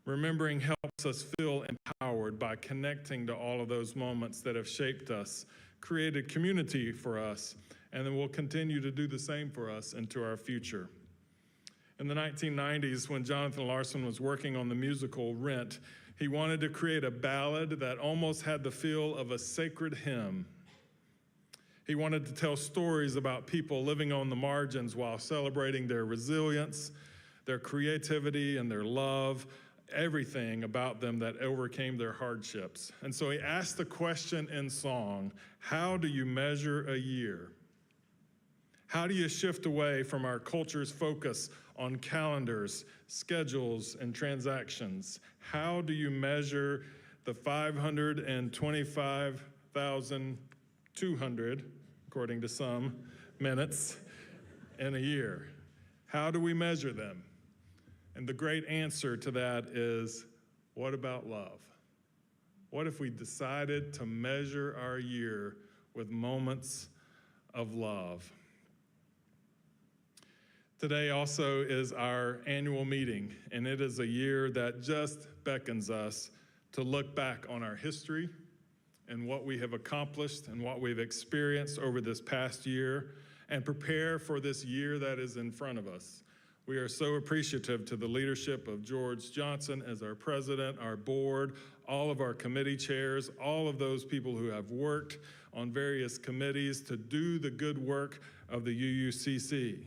Remembering helps us feel empowered by connecting to all of those moments that have shaped us, created community for us, and then will continue to do the same for us into our future. In the 1990s, when Jonathan Larson was working on the musical Rent, he wanted to create a ballad that almost had the feel of a sacred hymn. He wanted to tell stories about people living on the margins while celebrating their resilience, their creativity, and their love, everything about them that overcame their hardships. And so he asked the question in song, how do you measure a year? How do you shift away from our culture's focus on calendars, schedules, and transactions? How do you measure the 525,200, according to some, minutes in a year? How do we measure them? And the great answer to that is, what about love? What if we decided to measure our year with moments of love? Today also is our annual meeting, and it is a year that just beckons us to look back on our history and what we have accomplished and what we've experienced over this past year, and prepare for this year that is in front of us. We are so appreciative to the leadership of George Johnson as our president, our board, all of our committee chairs, all of those people who have worked on various committees to do the good work of the UUCC.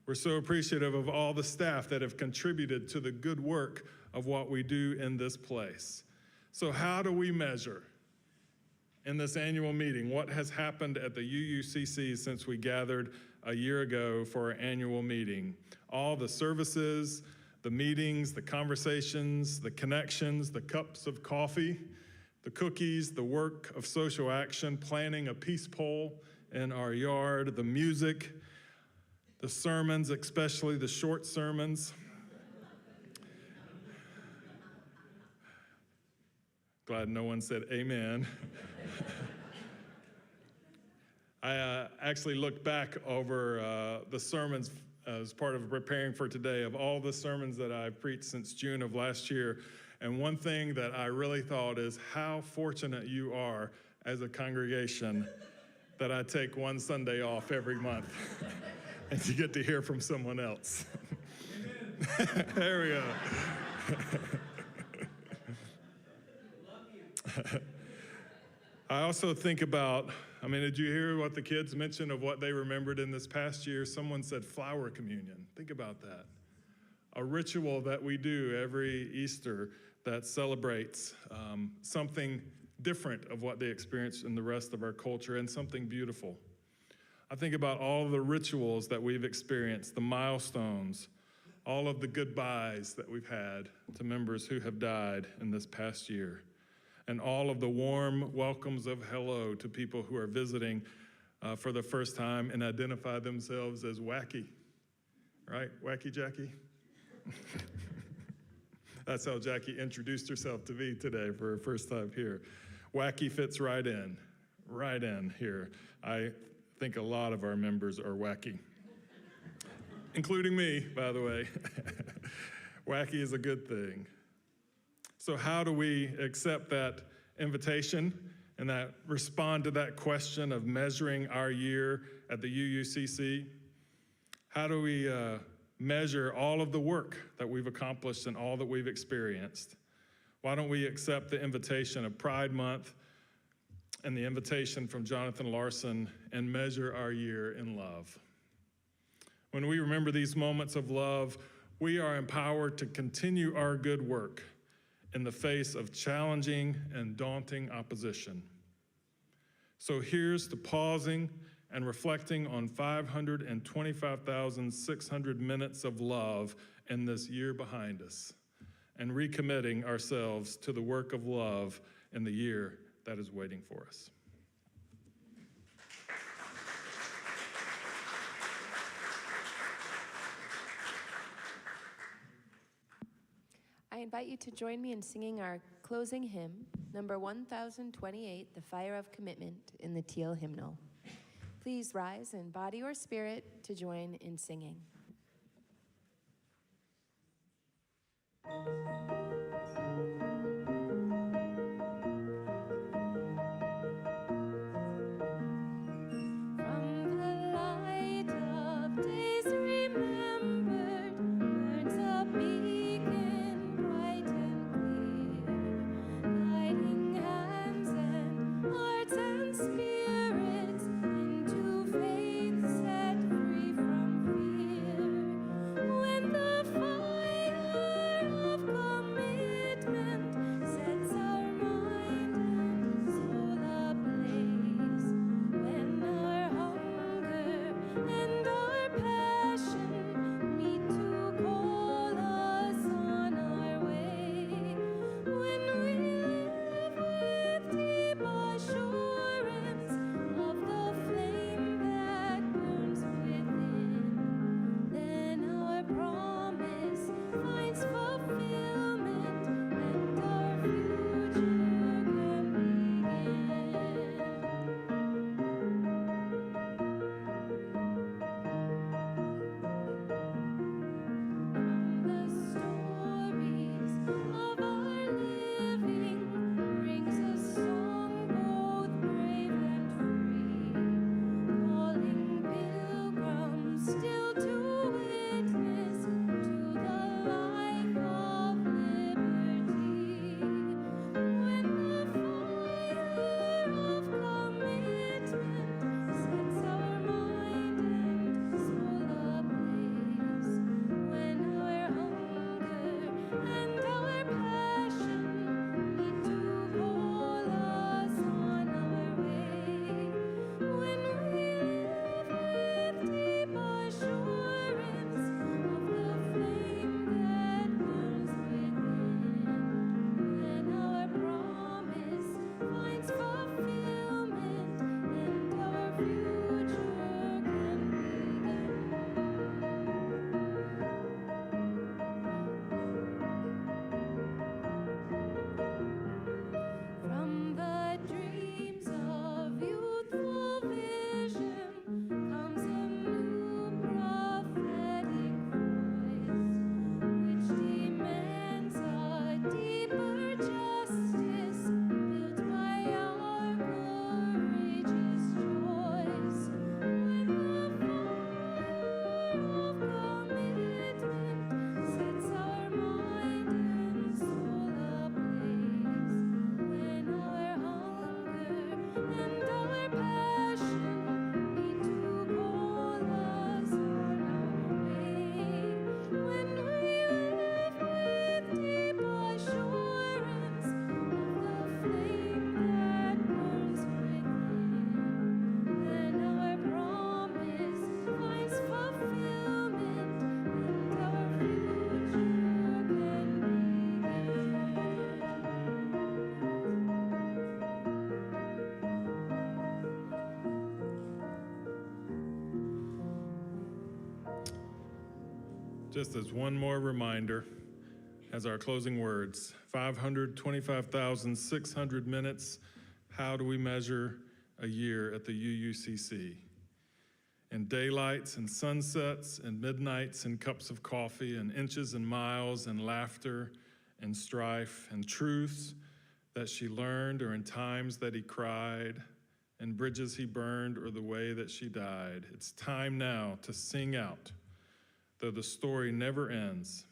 We're so appreciative of all the staff that have contributed to the good work of what we do in this place. So how do we measure in this annual meeting what has happened at the UUCC since we gathered a year ago for our annual meeting? All the services, the meetings, the conversations, the connections, the cups of coffee, the cookies, the work of social action, planning a peace poll in our yard, the music, the sermons, especially the short sermons. Glad no one said amen. I actually looked back over the sermons as part of preparing for today, of all the sermons that I've preached since June of last year. And one thing that I really thought is how fortunate you are as a congregation that I take one Sunday off every month and to get to hear from someone else. There we go. I also think about, did you hear what the kids mentioned of what they remembered in this past year? Someone said flower communion. Think about that. A ritual that we do every Easter that celebrates something different of what they experience in the rest of our culture, and something beautiful. I think about all of the rituals that we've experienced, the milestones, all of the goodbyes that we've had to members who have died in this past year, and all of the warm welcomes of hello to people who are visiting for the first time and identify themselves as wacky, right? Wacky Jackie? That's how Jackie introduced herself to me today for her first time here. Wacky fits right in here. I think a lot of our members are wacky, including me, by the way. Wacky is a good thing. So how do we accept that invitation and that respond to that question of measuring our year at the UUCC? How do we measure all of the work that we've accomplished and all that we've experienced? Why don't we accept the invitation of Pride Month and the invitation from Jonathan Larson and measure our year in love? When we remember these moments of love, we are empowered to continue our good work in the face of challenging and daunting opposition. So here's to pausing and reflecting on 525,600 minutes of love in this year behind us, and recommitting ourselves to the work of love in the year that is waiting for us. I invite you to join me in singing our closing hymn, number 1028, The Fire of Commitment, in the Teal Hymnal. Please rise in body or spirit to join in singing. Spirits into faith set free from fear. Just as one more reminder, as our closing words, 525,600 minutes. How do we measure a year at the UUCC? In daylights and sunsets and midnights and cups of coffee and inches and miles and laughter and strife and truths that she learned, or in times that he cried and bridges he burned, or the way that she died. It's time now to sing out. Though the story never ends,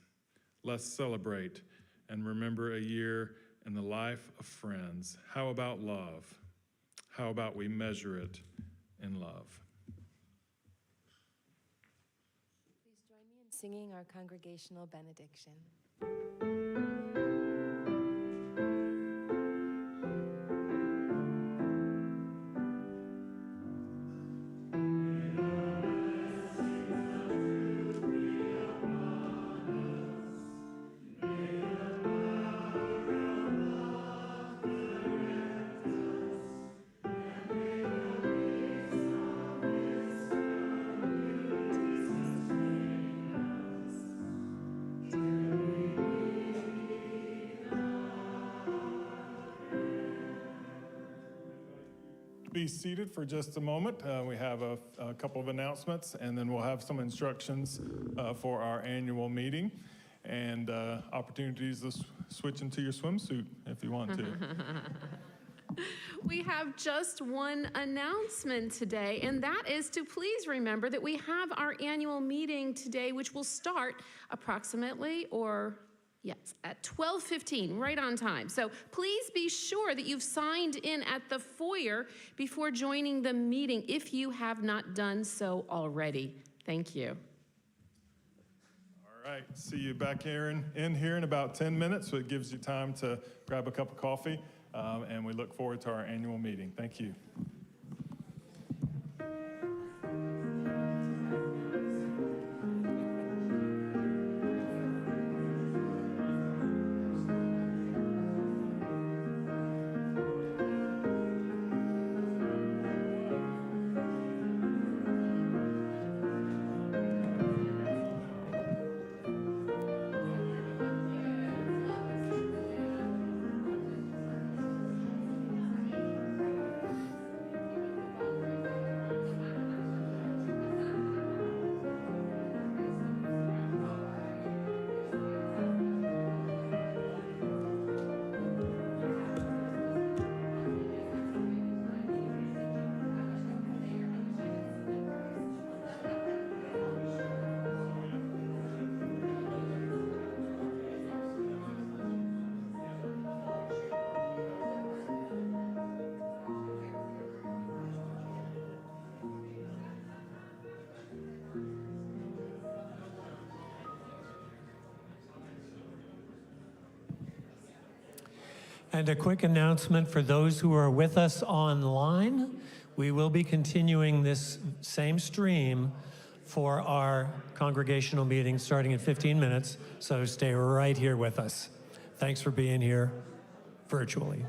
let's celebrate and remember a year in the life of friends. How about love? How about we measure it in love? Please join me in singing our congregational benediction. Be seated for just a moment. We have a couple of announcements, and then we'll have some instructions for our annual meeting and opportunities to switch into your swimsuit if you want to. We have just one announcement today, and that is to please remember that we have our annual meeting today, which will start approximately, at 12:15, right on time. So please be sure that you've signed in at the foyer before joining the meeting if you have not done so already. Thank you. All right, see you back here in here in about 10 minutes, so it gives you time to grab a cup of coffee, and we look forward to our annual meeting. Thank you. And a quick announcement for those who are with us online. We will be continuing this same stream for our congregational meeting starting in 15 minutes, so stay right here with us. Thanks for being here virtually.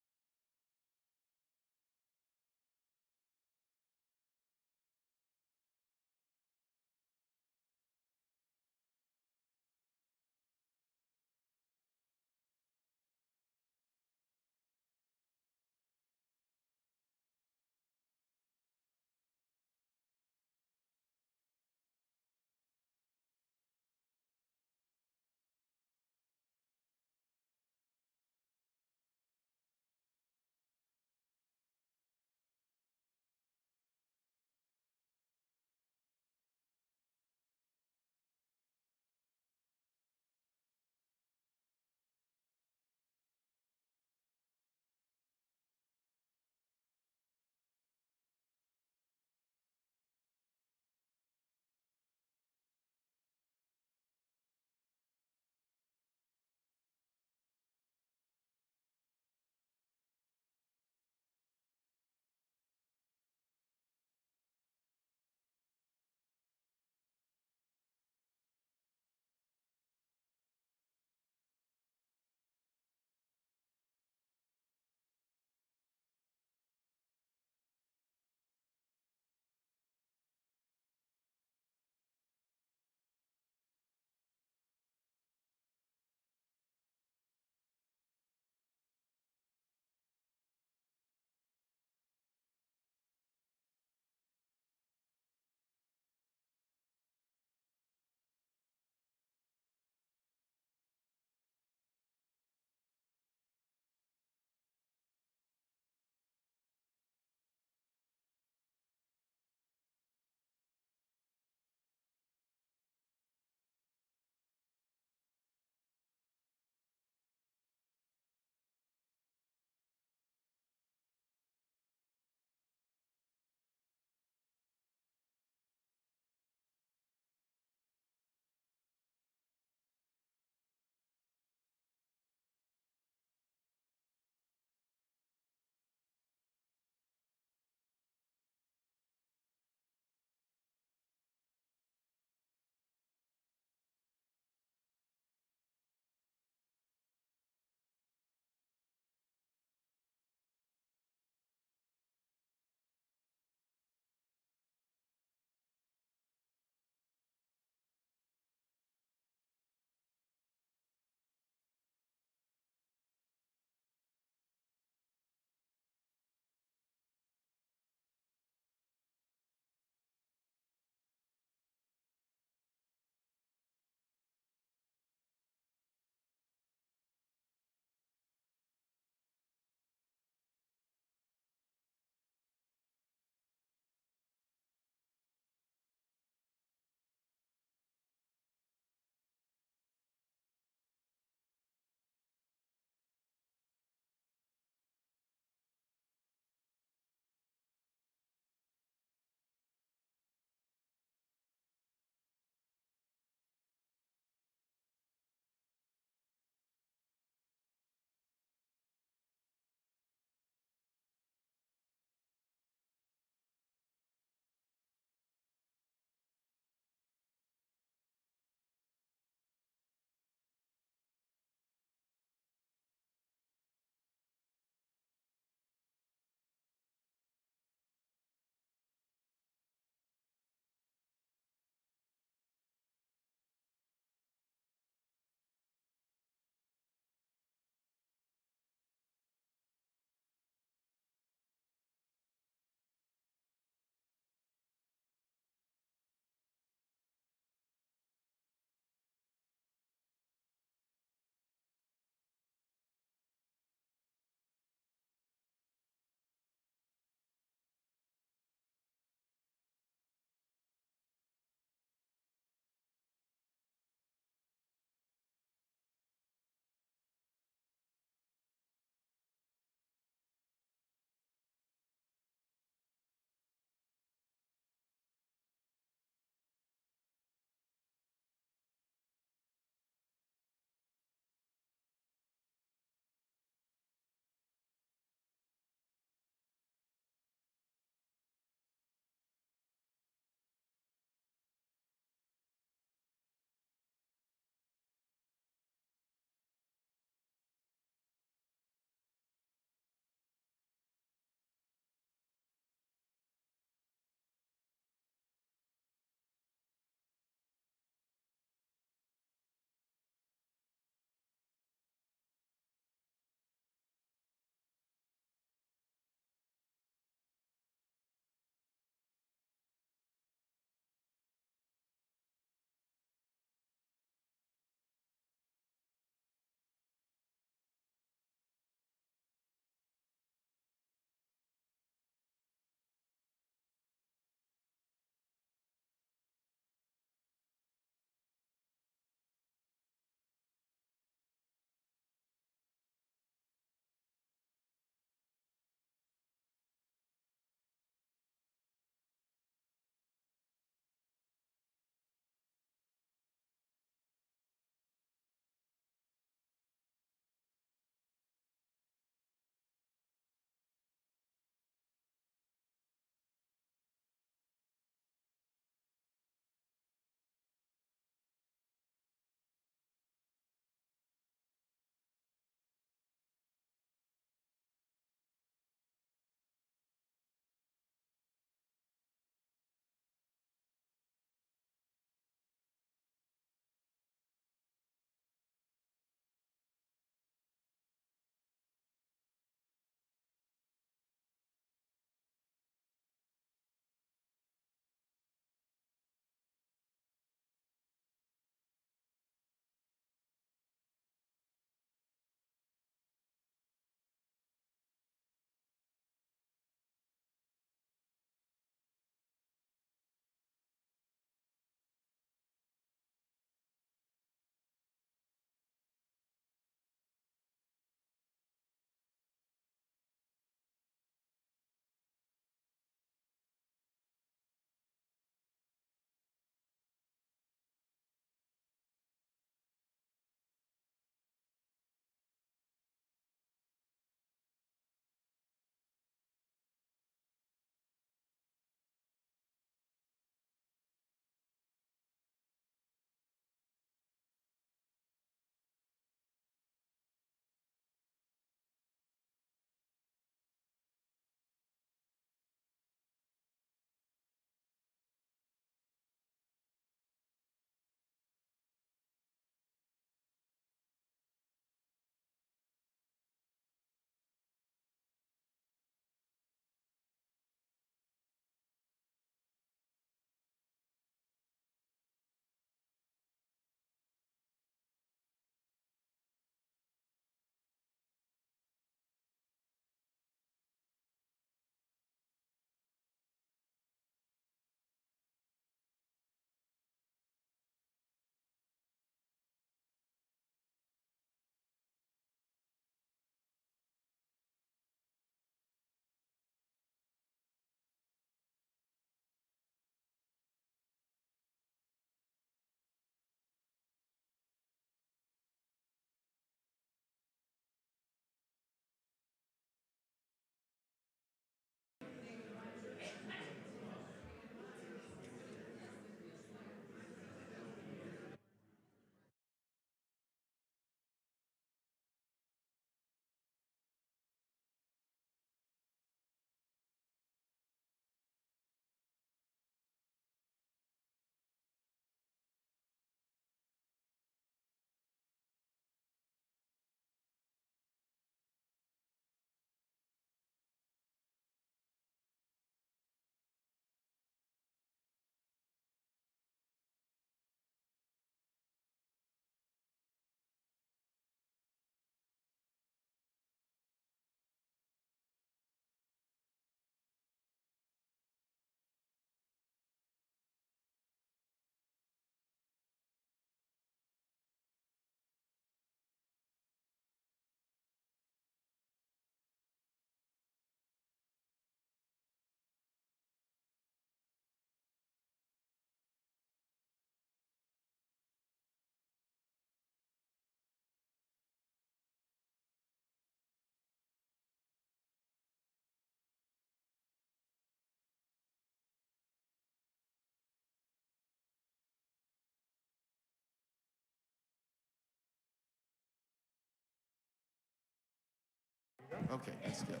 Okay, that's good.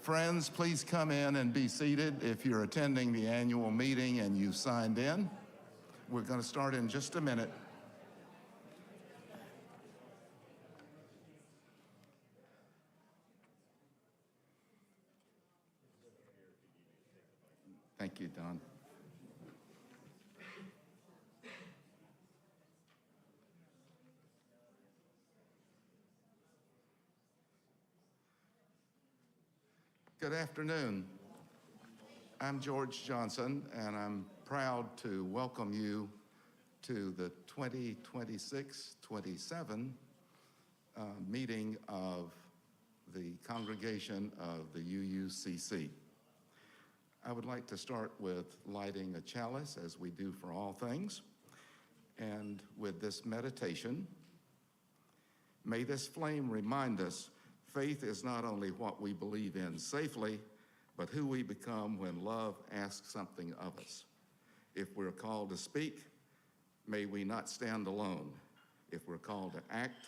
Friends, please come in and be seated if you're attending the annual meeting and you've signed in. We're going to start in just a minute. Thank you, Don. Good afternoon. I'm George Johnson, and I'm proud to welcome you to the 2026-27 meeting of the congregation of the UUCC. I would like to start with lighting a chalice, as we do for all things, and with this meditation. May this flame remind us faith is not only what we believe in safely, but who we become when love asks something of us. If we're called to speak, may we not stand alone. If we're called to act,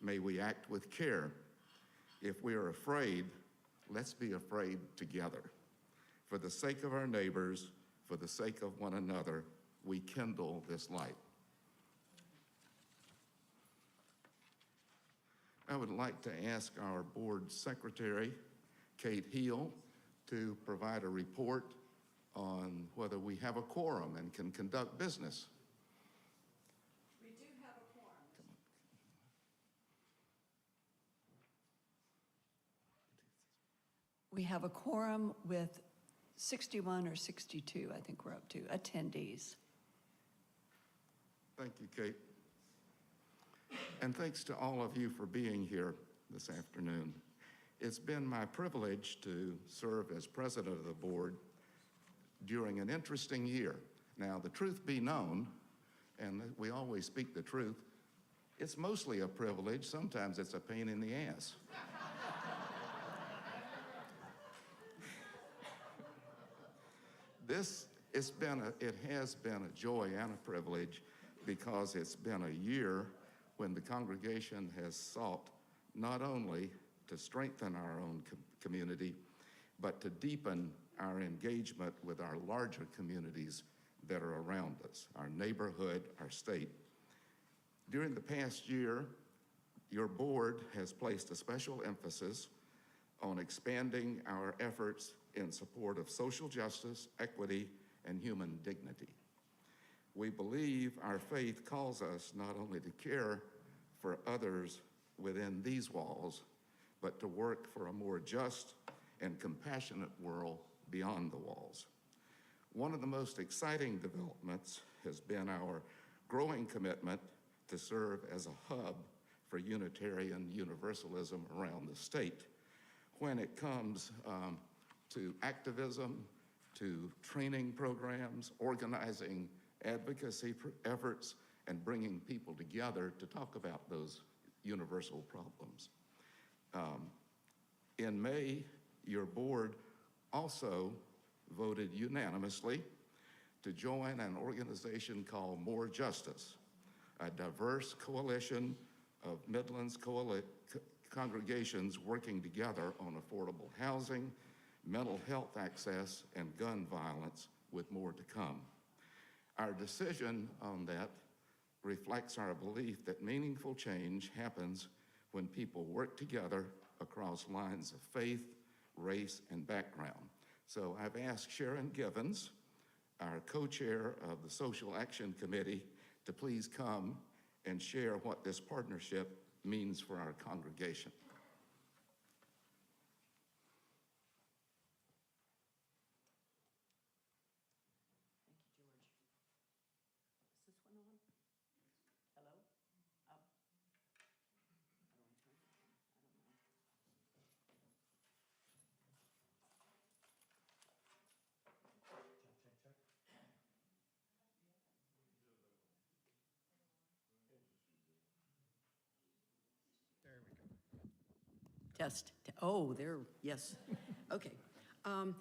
may we act with care. If we are afraid, let's be afraid together. For the sake of our neighbors, for the sake of one another, we kindle this light. I would like to ask our board secretary, Kate Heel, to provide a report on whether we have a quorum and can conduct business. We do have a quorum. We have a quorum with 61 or 62, I think we're up to, attendees. Thank you, Kate. And thanks to all of you for being here this afternoon. It's been my privilege to serve as president of the board during an interesting year. Now, the truth be known, and we always speak the truth, it's mostly a privilege. Sometimes it's a pain in the ass. It has been a joy and a privilege because it's been a year when the congregation has sought not only to strengthen our own community, but to deepen our engagement with our larger communities that are around us, our neighborhood, our state. During the past year, your board has placed a special emphasis on expanding our efforts in support of social justice, equity, and human dignity. We believe our faith calls us not only to care for others within these walls, but to work for a more just and compassionate world beyond the walls. One of the most exciting developments has been our growing commitment to serve as a hub for Unitarian Universalism around the state when it comes to activism, to training programs, organizing advocacy efforts, and bringing people together to talk about those universal problems. In May, your board also voted unanimously to join an organization called More Justice, a diverse coalition of Midlands congregations working together on affordable housing, mental health access, and gun violence, with more to come. Our decision on that reflects our belief that meaningful change happens when people work together across lines of faith, race, and background. So I've asked Sharon Givens, our co-chair of the Social Action Committee, to please come and share what this partnership means for our congregation. Test. Oh, there, yes. Okay.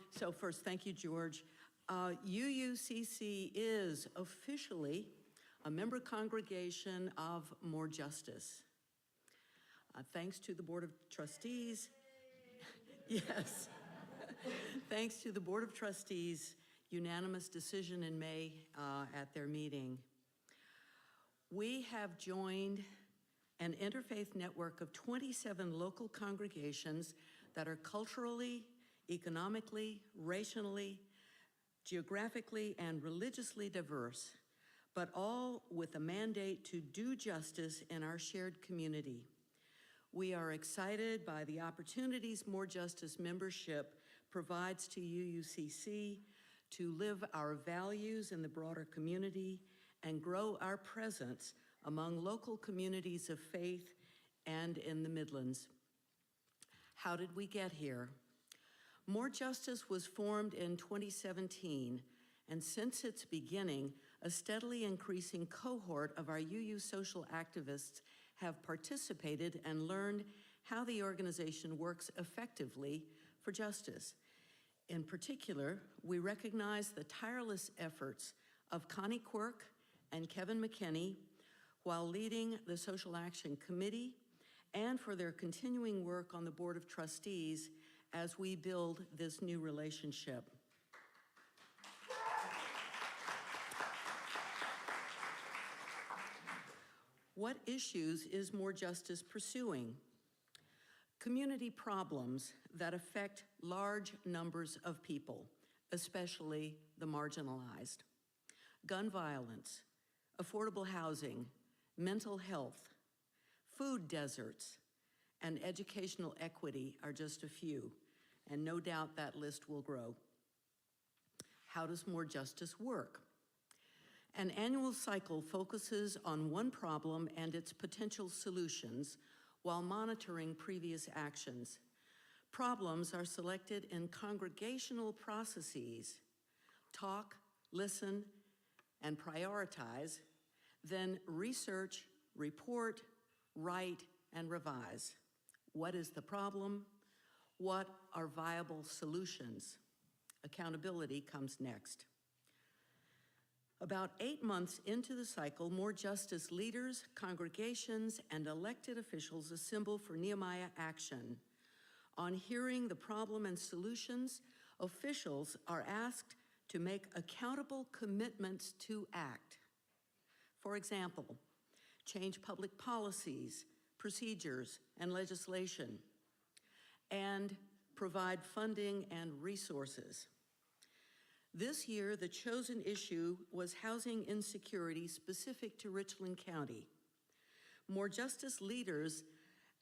So first, thank you, George. UUCC is officially a member congregation of More Justice. Thanks to the Board of Trustees. Yes. Thanks to the Board of Trustees' unanimous decision in May at their meeting. We have joined an interfaith network of 27 local congregations that are culturally, economically, racially, geographically, and religiously diverse, but all with a mandate to do justice in our shared community. We are excited by the opportunities More Justice membership provides to UUCC to live our values in the broader community and grow our presence among local communities of faith and in the Midlands. How did we get here? More Justice was formed in 2017, and since its beginning, a steadily increasing cohort of our UU social activists have participated and learned how the organization works effectively for justice. In particular, we recognize the tireless efforts of Connie Quirk and Kevin McKinney while leading the Social Action Committee, and for their continuing work on the Board of Trustees as we build this new relationship. What issues is More Justice pursuing? Community problems that affect large numbers of people, especially the marginalized. Gun violence, affordable housing, mental health, food deserts, and educational equity are just a few, and no doubt that list will grow. How does More Justice work? An annual cycle focuses on one problem and its potential solutions while monitoring previous actions. Problems are selected in congregational processes: talk, listen, and prioritize, then research, report, write, and revise. What is the problem? What are viable solutions? Accountability comes next. About 8 months into the cycle, More Justice leaders, congregations, and elected officials assemble for Nehemiah Action. On hearing the problem and solutions, officials are asked to make accountable commitments to act. For example, change public policies, procedures, and legislation, and provide funding and resources. This year, the chosen issue was housing insecurity specific to Richland County. More Justice leaders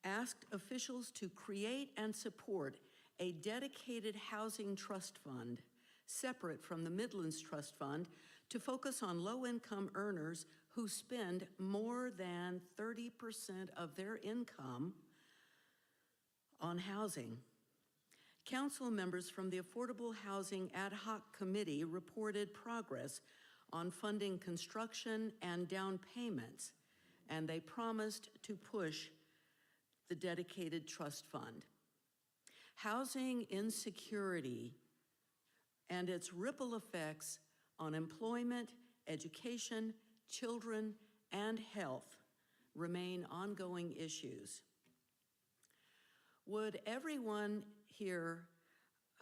asked officials to create and support a dedicated housing trust fund, separate from the Midlands Trust Fund, to focus on low-income earners who spend more than 30% of their income on housing. Council members from the Affordable Housing Ad Hoc Committee reported progress on funding construction and down payments, and they promised to push the dedicated trust fund. Housing insecurity and its ripple effects on employment, education, children, and health remain ongoing issues. Would everyone here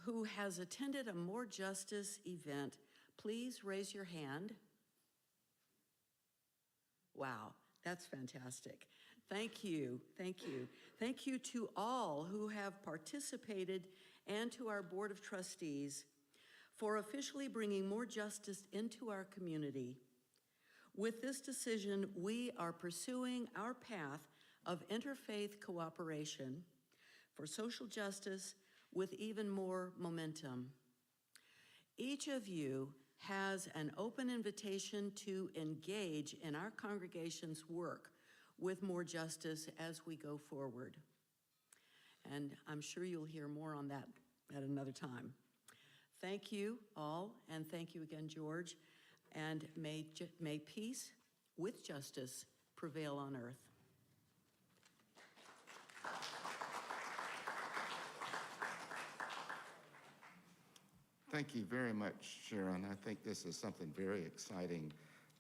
who has attended a More Justice event please raise your hand? Wow, that's fantastic. Thank you, thank you. Thank you to all who have participated and to our Board of Trustees for officially bringing more justice into our community. With this decision, we are pursuing our path of interfaith cooperation for social justice with even more momentum. Each of you has an open invitation to engage in our congregation's work with More Justice as we go forward. And I'm sure you'll hear more on that at another time. Thank you all, and thank you again, George, and may peace with justice prevail on earth. Thank you very much, Sharon. I think this is something very exciting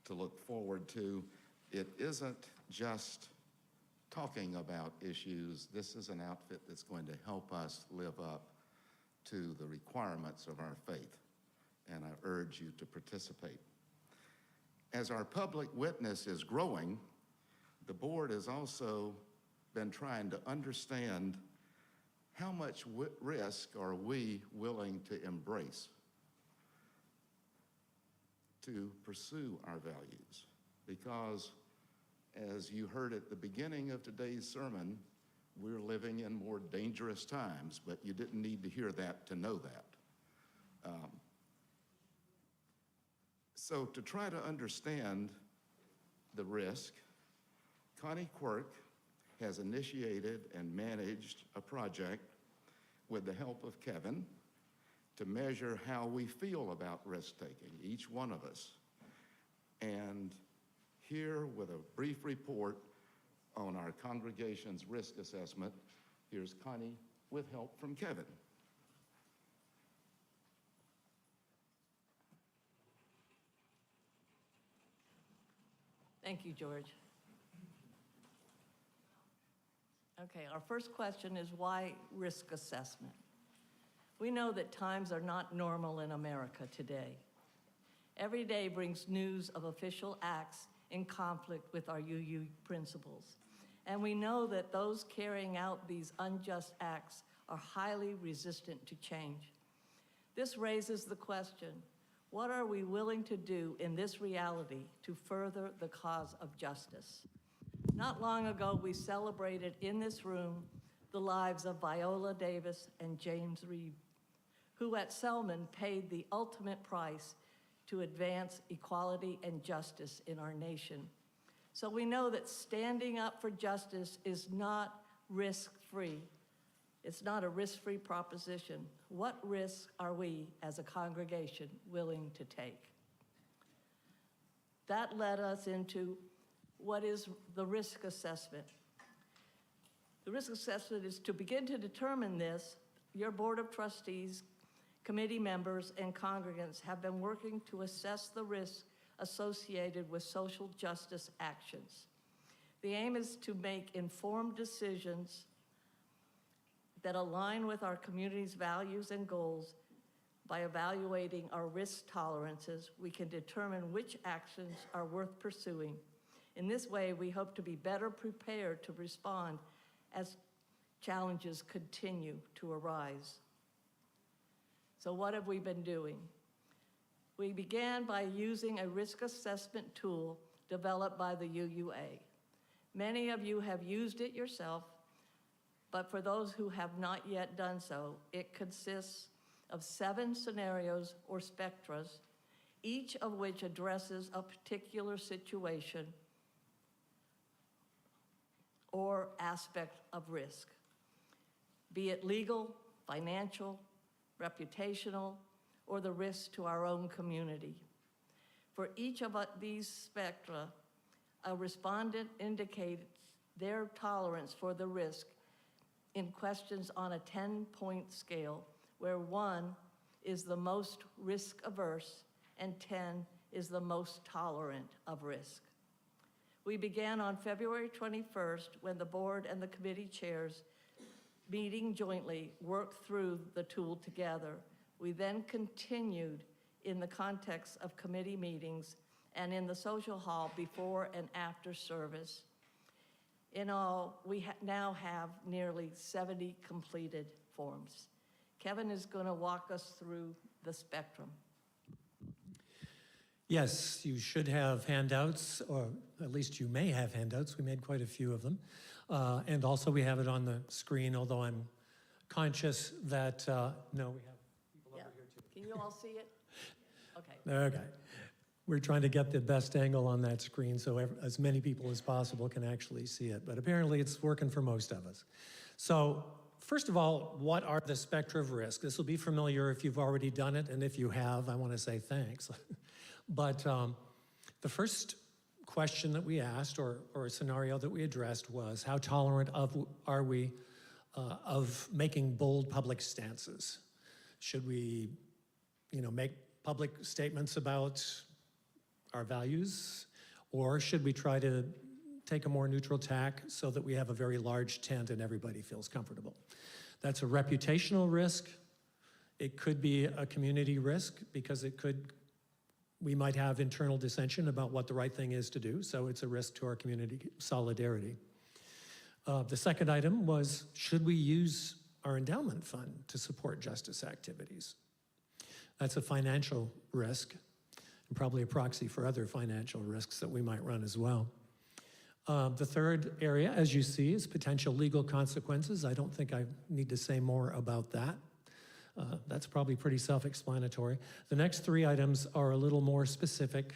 to look forward to. It isn't just talking about issues, this is an outfit that's going to help us live up to the requirements of our faith, and I urge you to participate. As our public witness is growing, the board has also been trying to understand how much risk are we willing to embrace to pursue our values? Because as you heard at the beginning of today's sermon, we're living in more dangerous times, but you didn't need to hear that to know that. So to try to understand the risk, Connie Quirk has initiated and managed a project with the help of Kevin to measure how we feel about risk-taking, each one of us. And here with a brief report on our congregation's risk assessment, here's Connie with help from Kevin. Thank you, George. Okay, our first question is why risk assessment? We know that times are not normal in America today. Every day brings news of official acts in conflict with our UU principles. And we know that those carrying out these unjust acts are highly resistant to change. This raises the question, what are we willing to do in this reality to further the cause of justice? Not long ago, we celebrated in this room the lives of Viola Davis and James Reeb, who at Selman paid the ultimate price to advance equality and justice in our nation. So we know that standing up for justice is not risk-free. It's not a risk-free proposition. What risks are we as a congregation willing to take? That led us into what is the risk assessment. The risk assessment is to begin to determine this. Your Board of Trustees, committee members, and congregants have been working to assess the risks associated with social justice actions. The aim is to make informed decisions that align with our community's values and goals. By evaluating our risk tolerances, we can determine which actions are worth pursuing. In this way, we hope to be better prepared to respond as challenges continue to arise. So what have we been doing? We began by using a risk assessment tool developed by the UUA. Many of you have used it yourself, but for those who have not yet done so, it consists of 7 scenarios or spectras, each of which addresses a particular situation or aspect of risk, be it legal, financial, reputational, or the risk to our own community. For each of these spectra, a respondent indicates their tolerance for the risk in questions on a 10-point scale, where 1 is the most risk-averse and 10 is the most tolerant of risk. We began on February 21st when the board and the committee chairs, meeting jointly, worked through the tool together. We then continued in the context of committee meetings and in the social hall before and after service. In all, we now have nearly 70 completed forms. Kevin is going to walk us through the spectrum. Yes, you should have handouts, or at least you may have handouts. We made quite a few of them. And also we have it on the screen, although I'm conscious that, no, we have people over here too. Can you all see it? Okay. Okay. We're trying to get the best angle on that screen so as many people as possible can actually see it. But apparently it's working for most of us. So first of all, what are the spectra of risk? This will be familiar if you've already done it, and if you have, I want to say thanks. But the first question that we asked, or a scenario that we addressed, was how tolerant are we of making bold public stances? Should we, make public statements about our values, or should we try to take a more neutral tack so that we have a very large tent and everybody feels comfortable. That's a reputational risk. It could be a community risk because we might have internal dissension about what the right thing is to do, so it's a risk to our community solidarity. The second item was, should we use our endowment fund to support justice activities? That's a financial risk, and probably a proxy for other financial risks that we might run as well. The third area, as you see, is potential legal consequences. I don't think I need to say more about that. That's probably pretty self-explanatory. The next three items are a little more specific.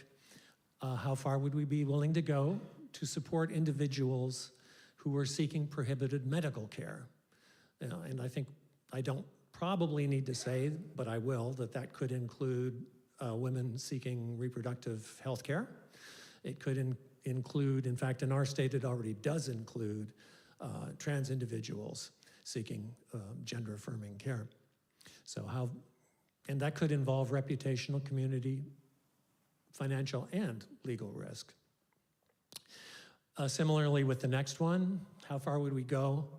How far would we be willing to go to support individuals who are seeking prohibited medical care? And I think I don't probably need to say, but I will, that could include women seeking reproductive health care. It could include, in fact, in our state, it already does include trans individuals seeking gender-affirming care. And that could involve reputational, community, financial, and legal risk. Similarly with the next one, how far would we go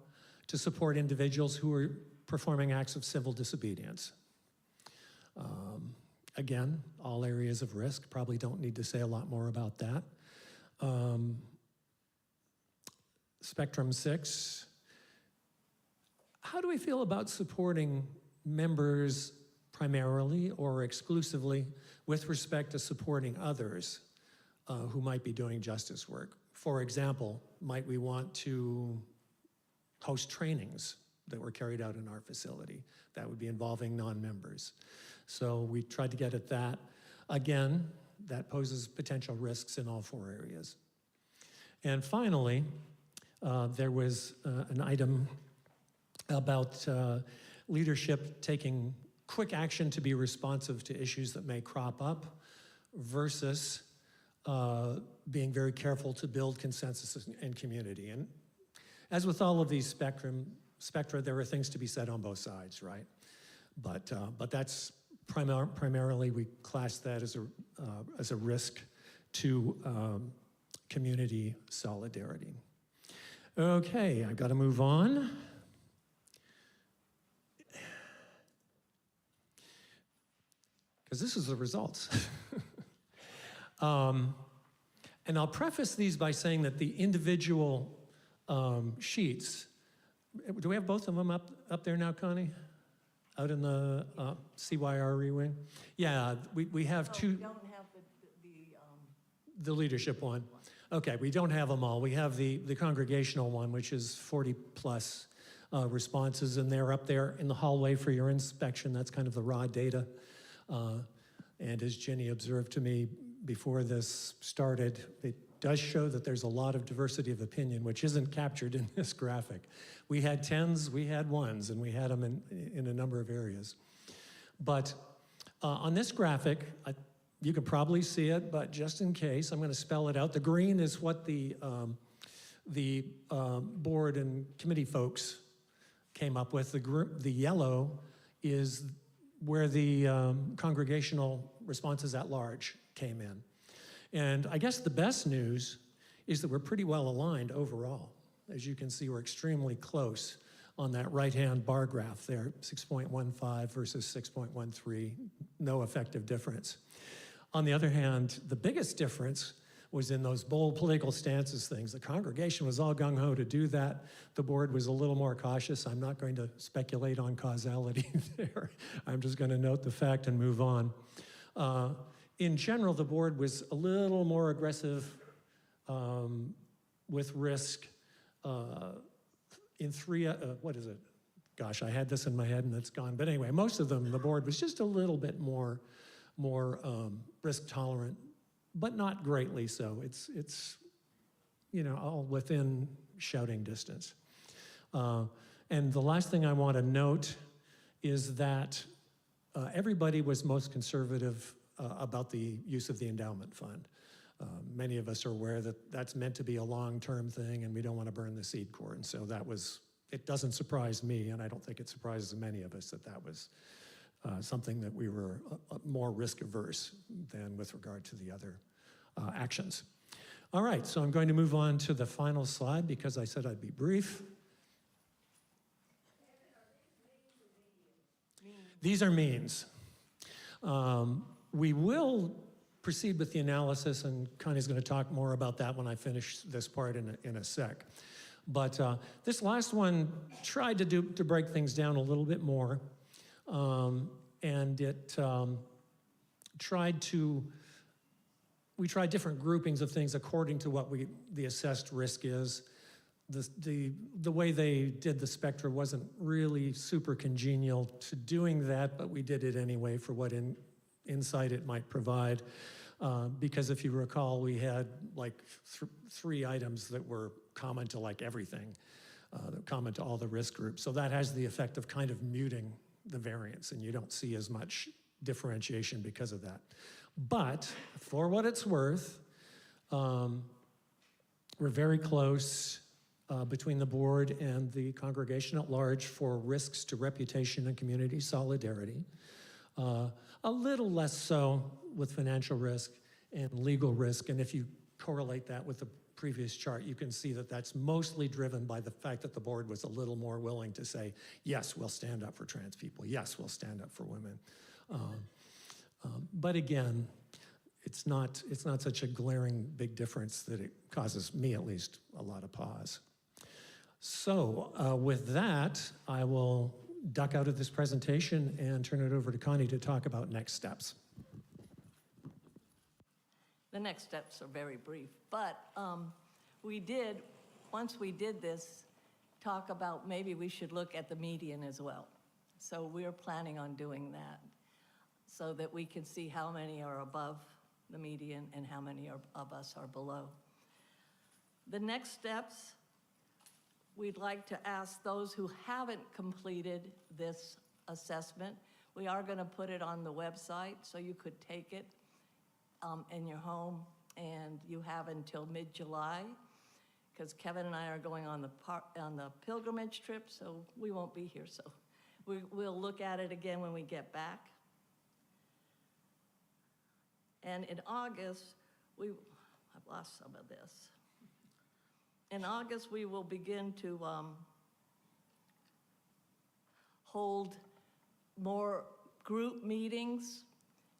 to support individuals who are performing acts of civil disobedience? Again, all areas of risk, probably don't need to say a lot more about that. Spectrum 6, how do we feel about supporting members primarily or exclusively with respect to supporting others who might be doing justice work? For example, might we want to host trainings that were carried out in our facility? That would be involving non-members. So we tried to get at that. Again, that poses potential risks in all four areas. And finally, there was an item about leadership taking quick action to be responsive to issues that may crop up versus being very careful to build consensus and community. And as with all of these spectra, there are things to be said on both sides, right? But that's primarily, we class that as a risk to community solidarity. Okay, I've got to move on. Because this is the results. And I'll preface these by saying that the individual sheets, do we have both of them up there now, Connie? Out in the CYRE wing? Yeah, we have two. We don't have The leadership one. Okay, we don't have them all. We have the congregational one, which is 40 plus responses, and they're up there in the hallway for your inspection. That's kind of the raw data. And as Jenny observed to me before this started, it does show that there's a lot of diversity of opinion, which isn't captured in this graphic. We had 10s, we had 1s, and we had them in a number of areas. But on this graphic, you can probably see it, but just in case, I'm going to spell it out. The green is what the board and committee folks came up with. The yellow is where the congregational responses at large came in. And I guess the best news is that we're pretty well aligned overall. As you can see, we're extremely close on that right-hand bar graph there, 6.15 versus 6.13, no effective difference. On the other hand, the biggest difference was in those bold political stances things. The congregation was all gung-ho to do that. The board was a little more cautious. I'm not going to speculate on causality there. I'm just going to note the fact and move on. In general, the board was a little more aggressive with risk in three, what is it? Gosh, I had this in my head and it's gone. But anyway, most of them, the board was just a little bit more risk tolerant, but not greatly so. It's all within shouting distance. And the last thing I want to note is that everybody was most conservative about the use of the endowment fund. Many of us are aware that that's meant to be a long-term thing and we don't want to burn the seed corn. So it doesn't surprise me, and I don't think it surprises many of us that was something that we were more risk averse than with regard to the other actions. All right, so I'm going to move on to the final slide because I said I'd be brief. These are means. We will proceed with the analysis, and Connie's going to talk more about that when I finish this part in a sec. But this last one tried to break things down a little bit more, and it we tried different groupings of things according to what the assessed risk is. The way they did the spectra wasn't really super congenial to doing that, but we did it anyway for what insight it might provide. Because if you recall, we had like three items that were common to like everything, common to all the risk groups. So that has the effect of kind of muting the variance, and you don't see as much differentiation because of that. But for what it's worth, we're very close between the board and the congregation at large for risks to reputation and community solidarity. A little less so with financial risk and legal risk. And if you correlate that with the previous chart, you can see that that's mostly driven by the fact that the board was a little more willing to say, yes, we'll stand up for trans people. Yes, we'll stand up for women. But again, it's not such a glaring big difference that it causes me, at least, a lot of pause. So with that, I will duck out of this presentation and turn it over to Connie to talk about next steps. The next steps are very brief, but once we did this, talk about maybe we should look at the median as well. So we're planning on doing that so that we can see how many are above the median and how many of us are below. The next steps, we'd like to ask those who haven't completed this assessment. We are going to put it on the website so you could take it in your home, and you have until mid-July, because Kevin and I are going on the pilgrimage trip, so we won't be here. So we'll look at it again when we get back. And in August, I've lost some of this. In August, we will begin to hold more group meetings.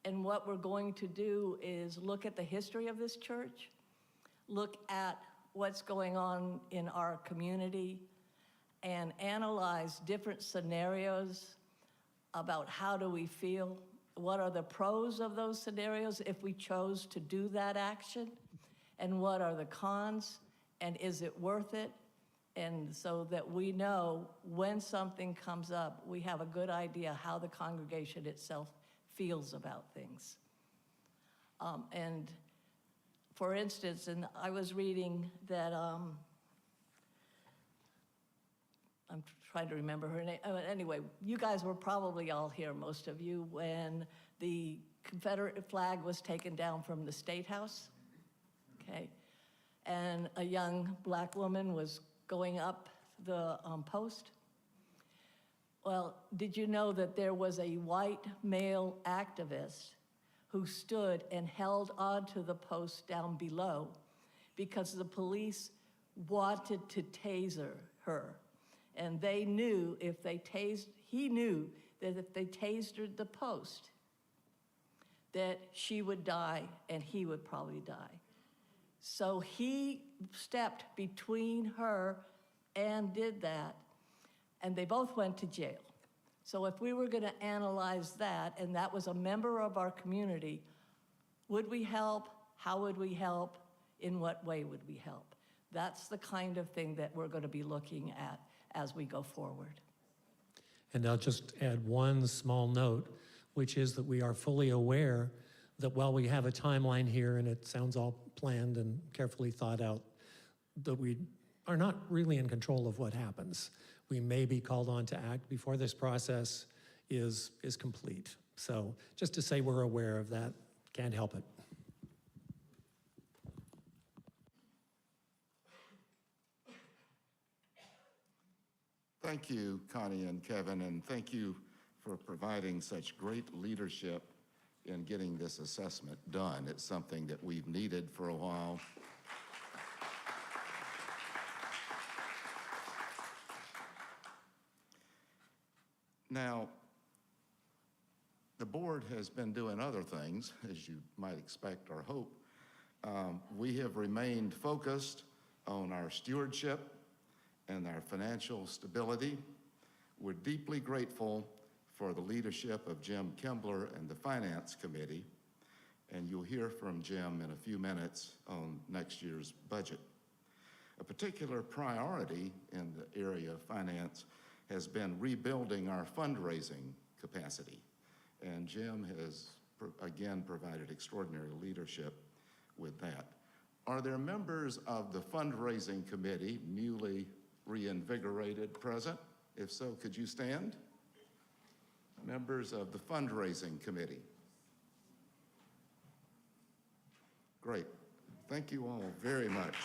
And what we're going to do is look at the history of this church, look at what's going on in our community, and analyze different scenarios about how do we feel, what are the pros of those scenarios if we chose to do that action, and what are the cons, and is it worth it? And so that we know when something comes up, we have a good idea how the congregation itself feels about things. And for instance, and I was reading that, I'm trying to remember her name. Anyway, you guys were probably all here, most of you, when the Confederate flag was taken down from the State House, okay? And a young black woman was going up the post. Well, did you know that there was a white male activist who stood and held onto the post down below because the police wanted to taser her? And they knew he knew that if they tasered the post, that she would die and he would probably die. So he stepped between her and did that, and they both went to jail. So if we were going to analyze that, and that was a member of our community, would we help? How would we help? In what way would we help? That's the kind of thing that we're going to be looking at as we go forward. And I'll just add one small note, which is that we are fully aware that while we have a timeline here and it sounds all planned and carefully thought out, that we are not really in control of what happens. We may be called on to act before this process is complete. So just to say we're aware of that, can't help it. Thank you, Connie and Kevin, and thank you for providing such great leadership in getting this assessment done. It's something that we've needed for a while, Now, the board has been doing other things, as you might expect or hope. We have remained focused on our stewardship and our financial stability. We're deeply grateful for the leadership of Jim Kimbler and the Finance Committee, and you'll hear from Jim in a few minutes on next year's budget. A particular priority in the area of finance has been rebuilding our fundraising capacity, and Jim has again provided extraordinary leadership with that. Are there members of the fundraising committee, newly reinvigorated, present? If so, could you stand? Members of the fundraising committee. Great. Thank you all very much.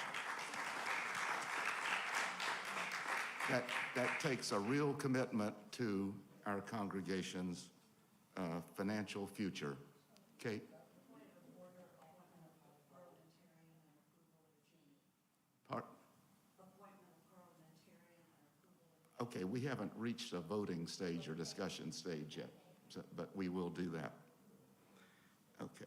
That takes a real commitment to our congregation's financial future. Kate? Okay, we haven't reached a voting stage or discussion stage yet, but we will do that. Okay.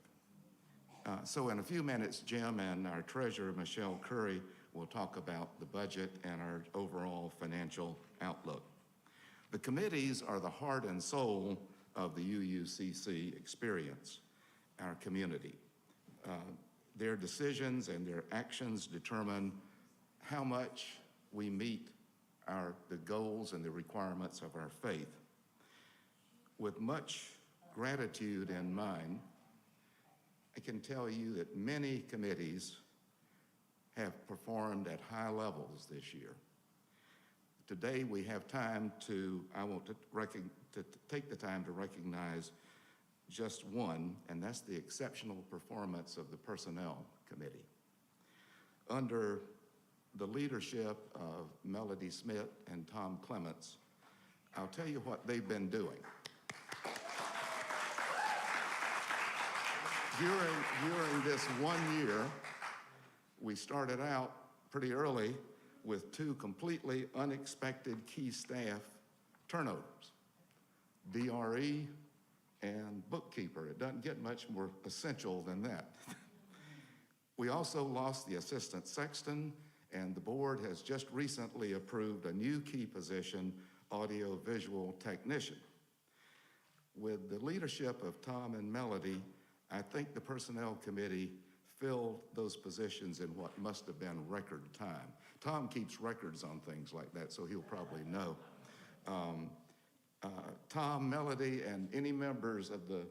So in a few minutes, Jim and our treasurer, Michelle Curry, will talk about the budget and our overall financial outlook. The committees are the heart and soul of the UUCC experience, our community. Their decisions and their actions determine how much we meet the goals and the requirements of our faith. With much gratitude in mind, I can tell you that many committees have performed at high levels this year. Today we have time I want to take the time to recognize just one, and that's the exceptional performance of the Personnel Committee. Under the leadership of Melody Smith and Tom Clements, I'll tell you what they've been doing. During this 1 year, we started out pretty early with 2 completely unexpected key staff turnovers, DRE and bookkeeper. It doesn't get much more essential than that. We also lost the assistant sexton, and the board has just recently approved a new key position, audio-visual technician. With the leadership of Tom and Melody, I think the Personnel Committee filled those positions in what must have been record time. Tom keeps records on things like that, so he'll probably know. Tom, Melody, and any members of the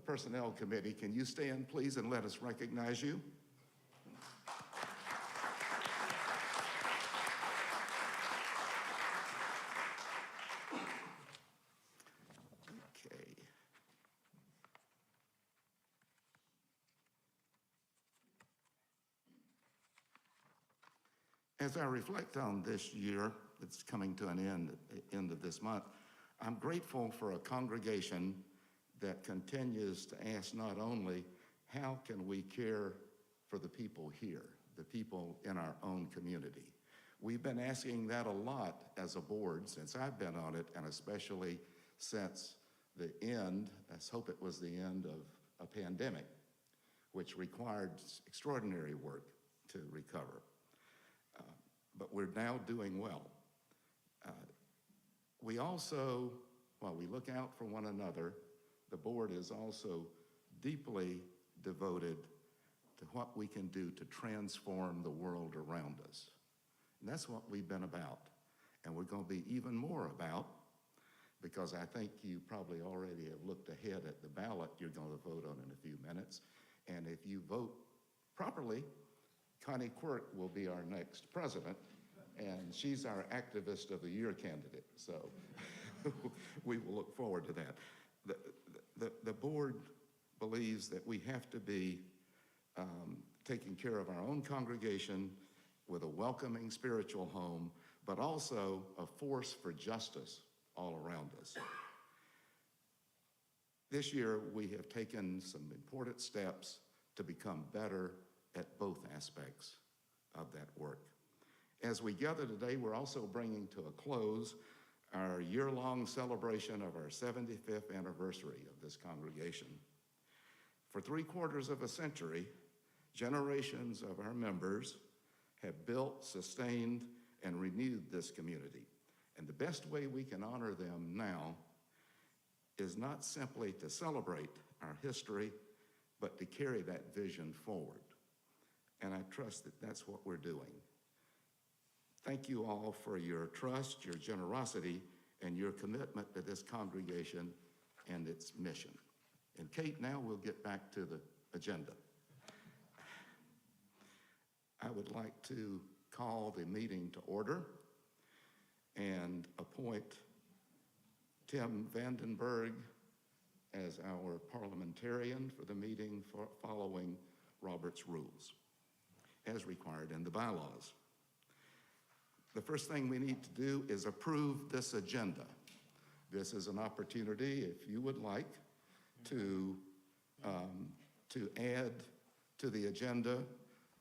Personnel Committee, can you stand, please, and let us recognize you? As I reflect on this year that's coming to an end at the end of this month, I'm grateful for a congregation that continues to ask not only how can we care for the people here, the people in our own community. We've been asking that a lot as a board since I've been on it, and especially since the end, let's hope it was the end of a pandemic, which required extraordinary work to recover. But we're now doing well. We also, while we look out for one another, the board is also deeply devoted to what we can do to transform the world around us. And that's what we've been about. And we're going to be even more about, because I think you probably already have looked ahead at the ballot you're going to vote on in a few minutes. And if you vote properly, Connie Quirk will be our next president, and she's our Activist of the Year candidate, so we will look forward to that. The board believes that we have to be taking care of our own congregation with a welcoming spiritual home, but also a force for justice all around us. This year, we have taken some important steps to become better at both aspects of that work. As we gather today, we're also bringing to a close our year-long celebration of our 75th anniversary of this congregation. For 3/4 of a century, generations of our members have built, sustained, and renewed this community. And the best way we can honor them now is not simply to celebrate our history, but to carry that vision forward. And I trust that that's what we're doing. Thank you all for your trust, your generosity, and your commitment to this congregation and its mission. And Kate, now we'll get back to the agenda. I would like to call the meeting to order and appoint Tim Vandenberg as our parliamentarian for the meeting following Robert's rules, as required in the bylaws. The first thing we need to do is approve this agenda. This is an opportunity, if you would like, to add to the agenda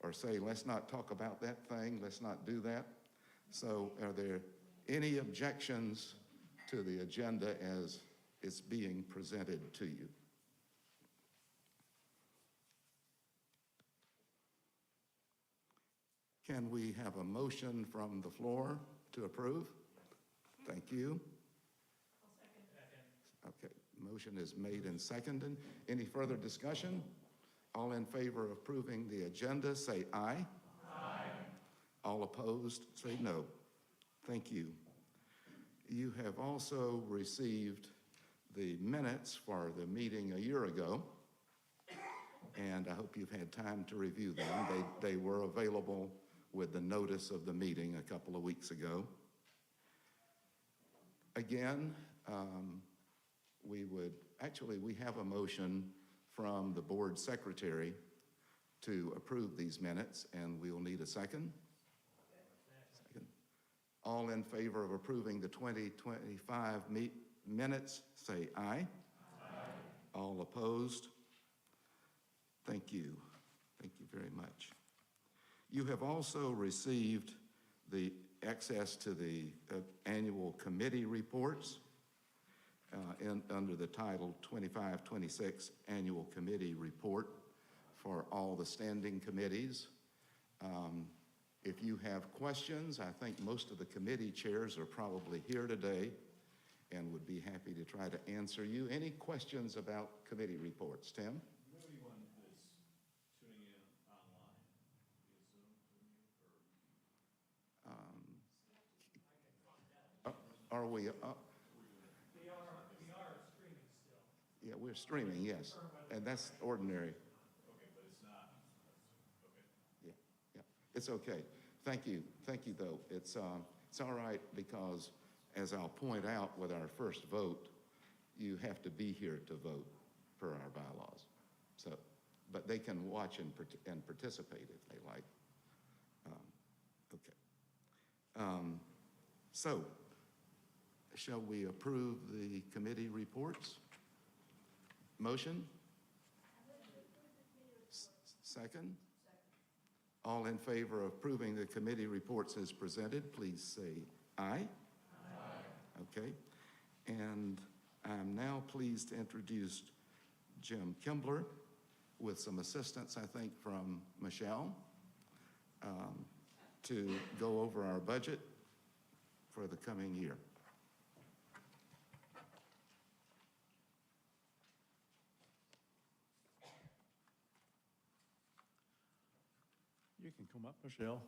or say, let's not talk about that thing, let's not do that. So are there any objections to the agenda as it's being presented to you? Can we have a motion from the floor to approve? Thank you. Okay, motion is made and seconded. Any further discussion? All in favor of approving the agenda, say aye. Aye. All opposed, say no. Thank you. You have also received the minutes for the meeting a year ago, and I hope you've had time to review them. They were available with the notice of the meeting a couple of weeks ago. Again, we have a motion from the board secretary to approve these minutes, and we'll need a second. Second. All in favor of approving the 2025 minutes, say aye. Aye. All opposed? Thank you. Thank you very much. You have also received the access to the annual committee reports under the title 25-26 Annual Committee Report for all the standing committees. If you have questions, I think most of the committee chairs are probably here today and would be happy to try to answer you. Any questions about committee reports? Tim? Are we? We are streaming still. Yeah, we're streaming, yes. And that's ordinary. Okay, but it's not. Okay. Yeah, yeah. It's okay. Thank you. Thank you, though. It's all right because, as I'll point out with our first vote, you have to be here to vote per our bylaws. So, but they can watch and participate if they like. Okay. So, shall we approve the committee reports? Motion? Second? All in favor of approving the committee reports as presented, please say aye. Aye. Okay. And I'm now pleased to introduce Jim Kimbler with some assistance, I think, from Michelle to go over our budget for the coming year. You can come up, Michelle.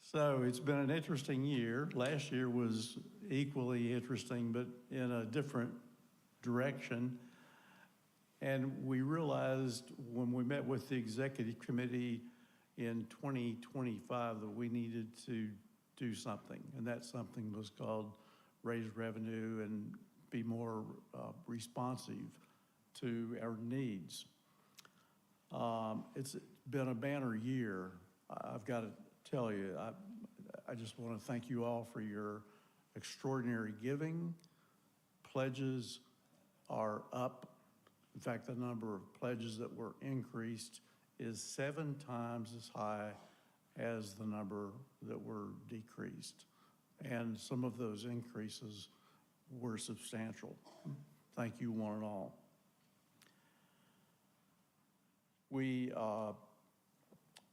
So it's been an interesting year. Last year was equally interesting, but in a different direction. And we realized when we met with the executive committee in 2025 that we needed to do something. And that something was called raise revenue and be more responsive to our needs. It's been a banner year. I've got to tell you, I just want to thank you all for your extraordinary giving. Pledges are up In fact, the number of pledges that were increased is 7 times as high as the number that were decreased. And some of those increases were substantial. Thank you, one and all. We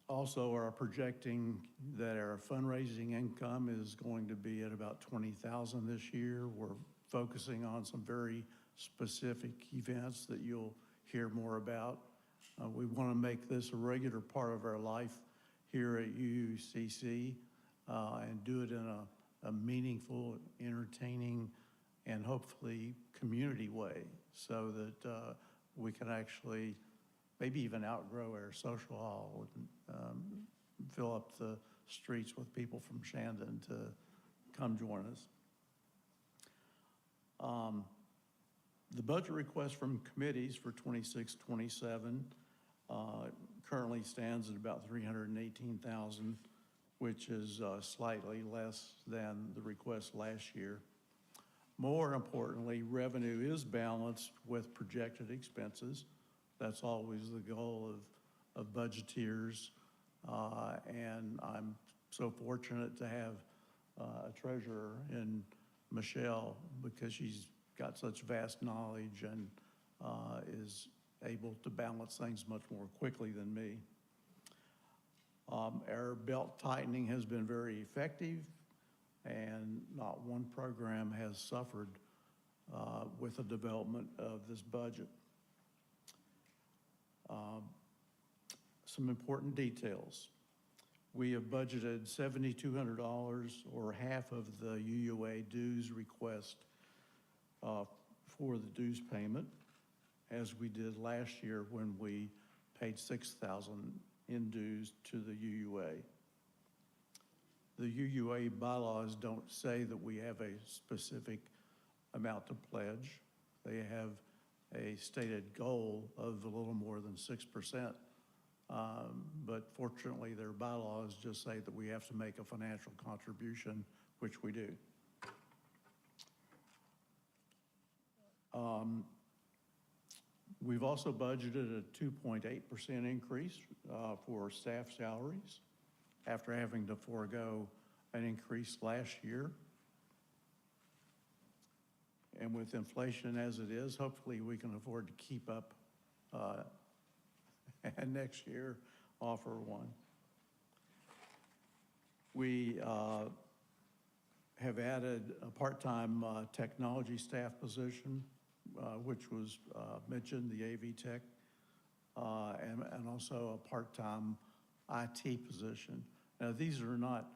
also are projecting that our fundraising income is going to be at about $20,000 this year. We're focusing on some very specific events that you'll hear more about. We want to make this a regular part of our life here at UUCC and do it in a meaningful, entertaining, and hopefully community way so that we can actually maybe even outgrow our social hall and fill up the streets with people from Shandon to come join us. The budget request from committees for 26-27 currently stands at about $318,000, which is slightly less than the request last year. More importantly, revenue is balanced with projected expenses. That's always the goal of budgeteers, and I'm so fortunate to have a treasurer in Michelle because she's got such vast knowledge and is able to balance things much more quickly than me. Our belt tightening has been very effective, and not one program has suffered with the development of this budget. Some important details. We have budgeted $7,200 or half of the UUA dues request for the dues payment, as we did last year when we paid $6,000 in dues to the UUA. The UUA bylaws don't say that we have a specific amount to pledge. They have a stated goal of a little more than 6%. But fortunately, their bylaws just say that we have to make a financial contribution, which we do. We've also budgeted a 2.8% increase for staff salaries after having to forego an increase last year. And with inflation as it is, hopefully we can afford to keep up and next year offer one. We have added a part-time technology staff position, which was mentioned, the AV Tech, and also a part-time IT position. Now, these are not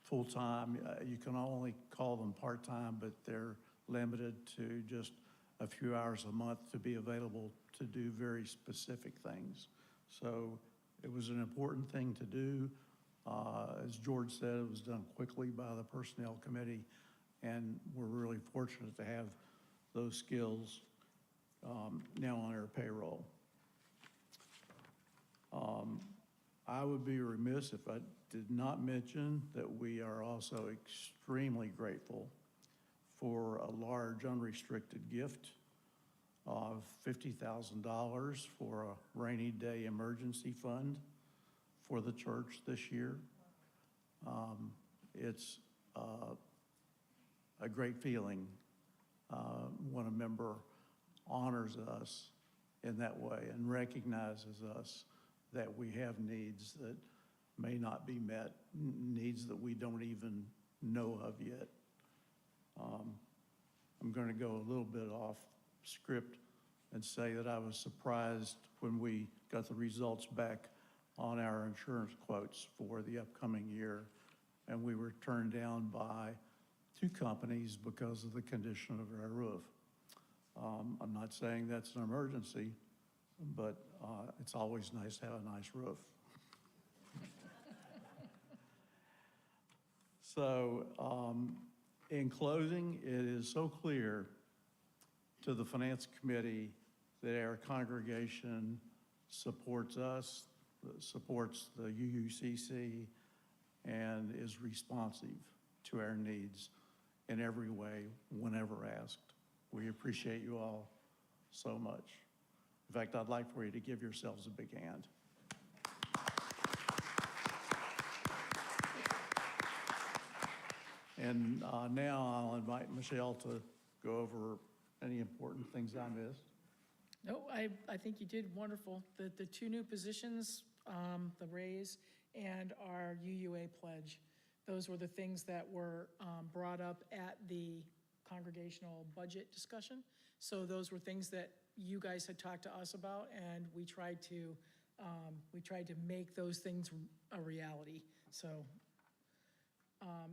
full-time. You can only call them part-time, but they're limited to just a few hours a month to be available to do very specific things. So it was an important thing to do. As George said, it was done quickly by the Personnel Committee, and we're really fortunate to have those skills now on our payroll. I would be remiss if I did not mention that we are also extremely grateful for a large unrestricted gift of $50,000 for a rainy day emergency fund for the church this year. It's a great feeling when a member honors us in that way and recognizes us that we have needs that may not be met, needs that we don't even know of yet. I'm going to go a little bit off script and say that I was surprised when we got the results back on our insurance quotes for the upcoming year, and we were turned down by 2 companies because of the condition of our roof. I'm not saying that's an emergency, but it's always nice to have a nice roof. So in closing, it is so clear to the Finance Committee that our congregation supports us, supports the UUCC, and is responsive to our needs in every way whenever asked. We appreciate you all. so much. In fact, I'd like for you to give yourselves a big hand. And now I'll invite Michelle to go over any important things I missed. No, I think you did wonderful. The two new positions, the raise and our UUA pledge, those were the things that were brought up at the congregational budget discussion. So those were things that you guys had talked to us about, and we tried to make those things a reality. So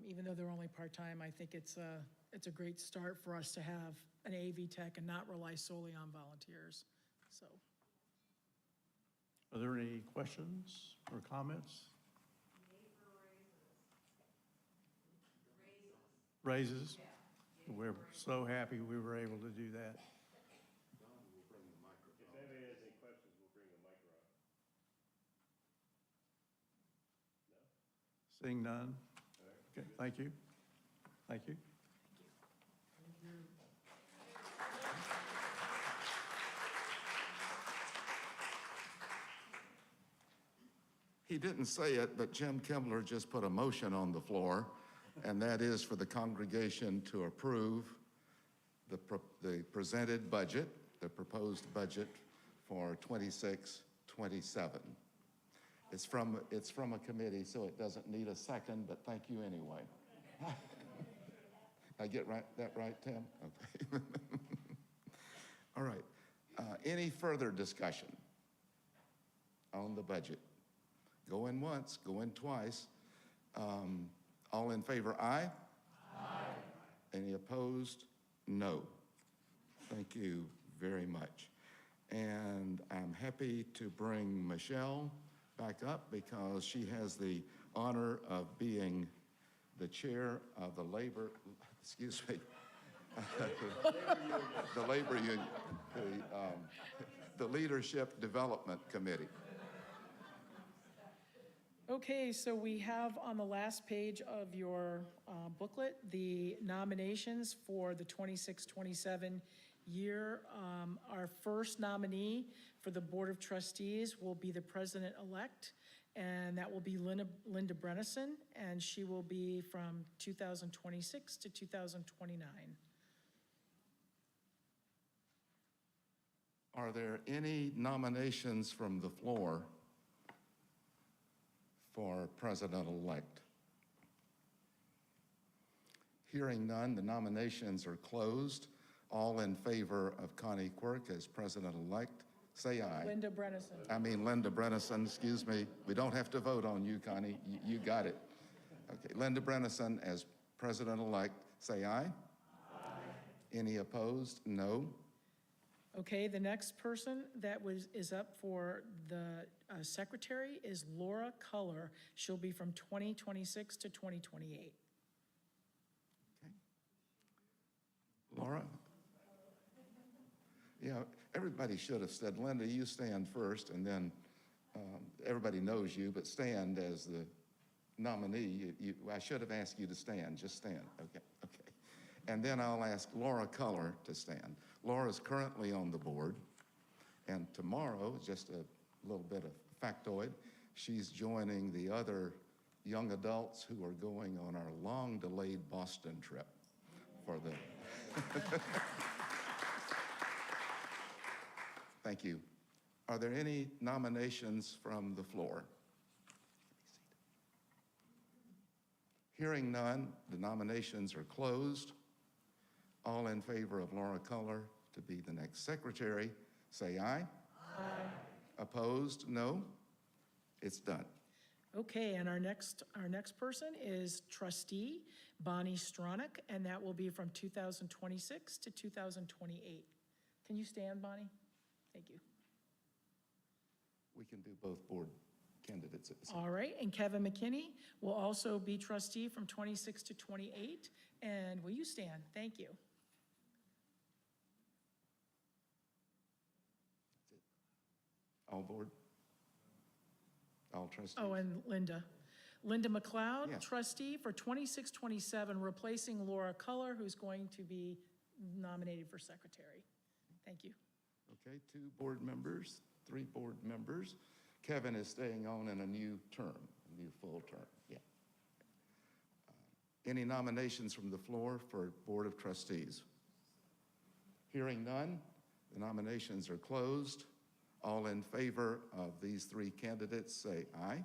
even though they're only part-time, I think it's a great start for us to have an AV tech and not rely solely on volunteers, so. Are there any questions or comments? Raises? We're so happy we were able to do that. If anybody has any questions, we'll bring the mic around. No? Seeing none? Okay, thank you. Thank you. He didn't say it, but Jim Kimbler just put a motion on the floor, and that is for the congregation to approve the presented budget, the proposed budget for 26-27. It's from a committee, so it doesn't need a second, but thank you anyway. I get that right, Tim? Okay. All right. Any further discussion on the budget? Going once, going twice. All in favor, aye? Aye. Any opposed? No. Thank you very much. And I'm happy to bring Michelle back up because she has the honor of being the chair of the labor, excuse me, the labor union, the Leadership Development Committee. Okay, so we have on the last page of your booklet the nominations for the 26-27 year. Our first nominee for the Board of Trustees will be the president-elect, and that will be Linda Brennison, and she will be from 2026 to 2029. Are there any nominations from the floor for president-elect? Hearing none, the nominations are closed. All in favor of Connie Quirk as president-elect, say aye. Linda Brennison. I mean Linda Brennison, excuse me. We don't have to vote on you, Connie. You got it. Okay, Linda Brennison as president-elect, say aye. Aye. Any opposed? No. Okay, the next person that is up for the secretary is Laura Culler. She'll be from 2026 to 2028. Okay. Laura? Yeah, everybody should have said, Linda, you stand first, and then everybody knows you, but stand as the nominee. I should have asked you to stand. Just stand. Okay. And then I'll ask Laura Culler to stand. Laura's currently on the board, and tomorrow, just a little bit of factoid, she's joining the other young adults who are going on our long-delayed Boston trip for the... Thank you. Are there any nominations from the floor? Hearing none, the nominations are closed. All in favor of Laura Culler to be the next secretary, say aye. Aye. Opposed? No. It's done. Okay, and our next person is trustee Bonnie Stronach, and that will be from 2026 to 2028. Can you stand, Bonnie? Thank you. We can do both board candidates at the same time. All right, and Kevin McKinney will also be trustee from 26 to 28. And will you stand? Thank you. All board? All trustees? Oh, and Linda. Linda McLeod, Yeah. trustee for 26-27, replacing Laura Culler, who's going to be nominated for secretary. Thank you. Okay, 2 board members, 3 board members. Kevin is staying on in a new term, a new full term, yeah. Any nominations from the floor for Board of Trustees? Hearing none, the nominations are closed. All in favor of these 3 candidates say aye. Aye.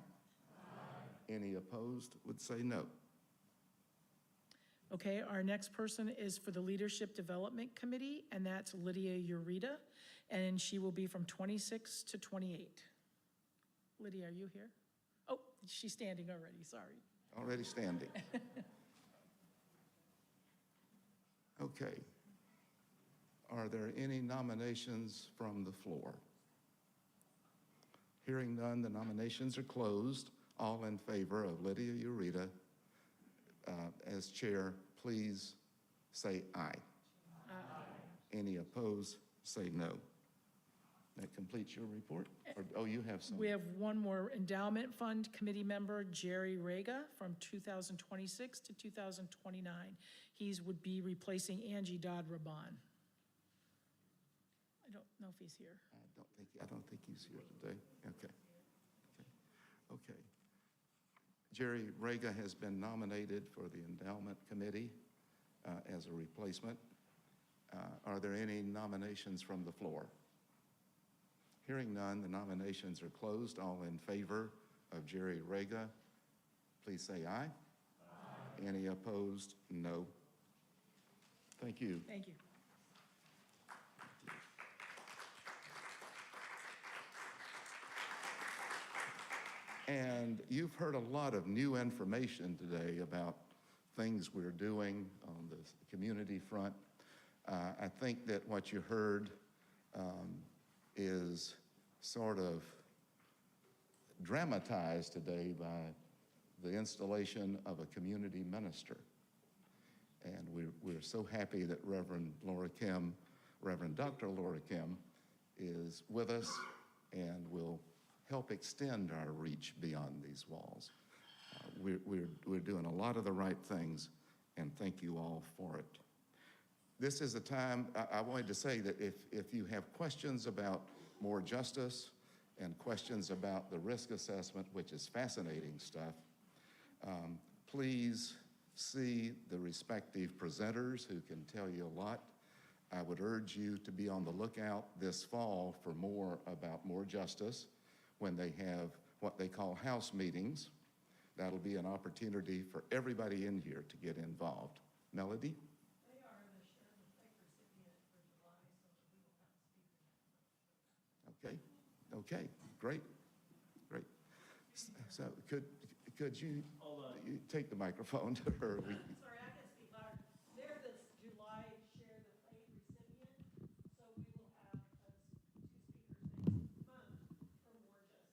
Any opposed would say no. Okay, our next person is for the Leadership Development Committee, and that's Lydia Ureta, and she will be from 26 to 28. Lydia, are you here? Oh, she's standing already, sorry. Already standing. Okay. Are there any nominations from the floor? Hearing none, the nominations are closed. All in favor of Lydia Ureta as chair, please say aye. Aye. Any opposed, say no. That completes your report? Oh, you have some. We have one more Endowment Fund Committee member, Jerry Rega, from 2026 to 2029. He would be replacing Angie Dodd-Raban. I don't know if he's here. I don't think he's here today. Okay. Jerry Rega has been nominated for the Endowment Committee as a replacement. Are there any nominations from the floor? Hearing none, the nominations are closed. All in favor of Jerry Rega, please say aye. Aye. Any opposed? No. Thank you. Thank you. And you've heard a lot of new information today about things we're doing on the community front. I think that what you heard is sort of dramatized today by the installation of a community minister. And we're so happy that Reverend Dr. Laura Kim is with us and will help extend our reach beyond these walls. We're doing a lot of the right things, and thank you all for it. This is a time, I wanted to say that if you have questions about more justice and questions about the risk assessment, which is fascinating stuff, please see the respective presenters who can tell you a lot. I would urge you to be on the lookout this fall for more about more justice when they have what they call house meetings. That'll be an opportunity for everybody in here to get involved. Melody? They are the Share the Faith recipient for July, so we will have a speaker. Okay, great. So could you take the microphone to her? Sorry, I can speak louder. They're the July Share the Faith recipient, so we will have 2 speakers next month for more justice themselves.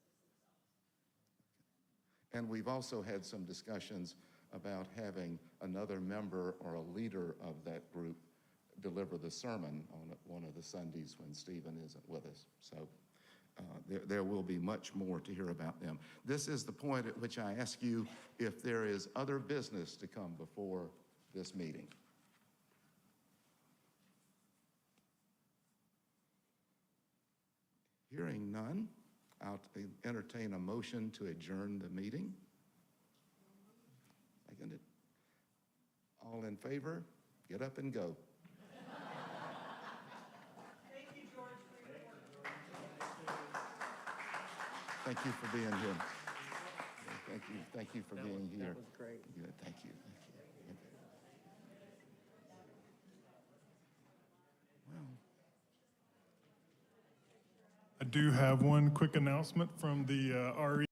And we've also had some discussions about having another member or a leader of that group deliver the sermon on one of the Sundays when Stephen isn't with us. So there will be much more to hear about them. This is the point at which I ask you if there is other business to come before this meeting. Hearing none, I'll entertain a motion to adjourn the meeting. Seconded. All in favor, get up and go. Thank you, George, for your work. Thank you for being here. Thank you for being here. That was great. Good, thank you. Well, I do have one quick announcement from the RE.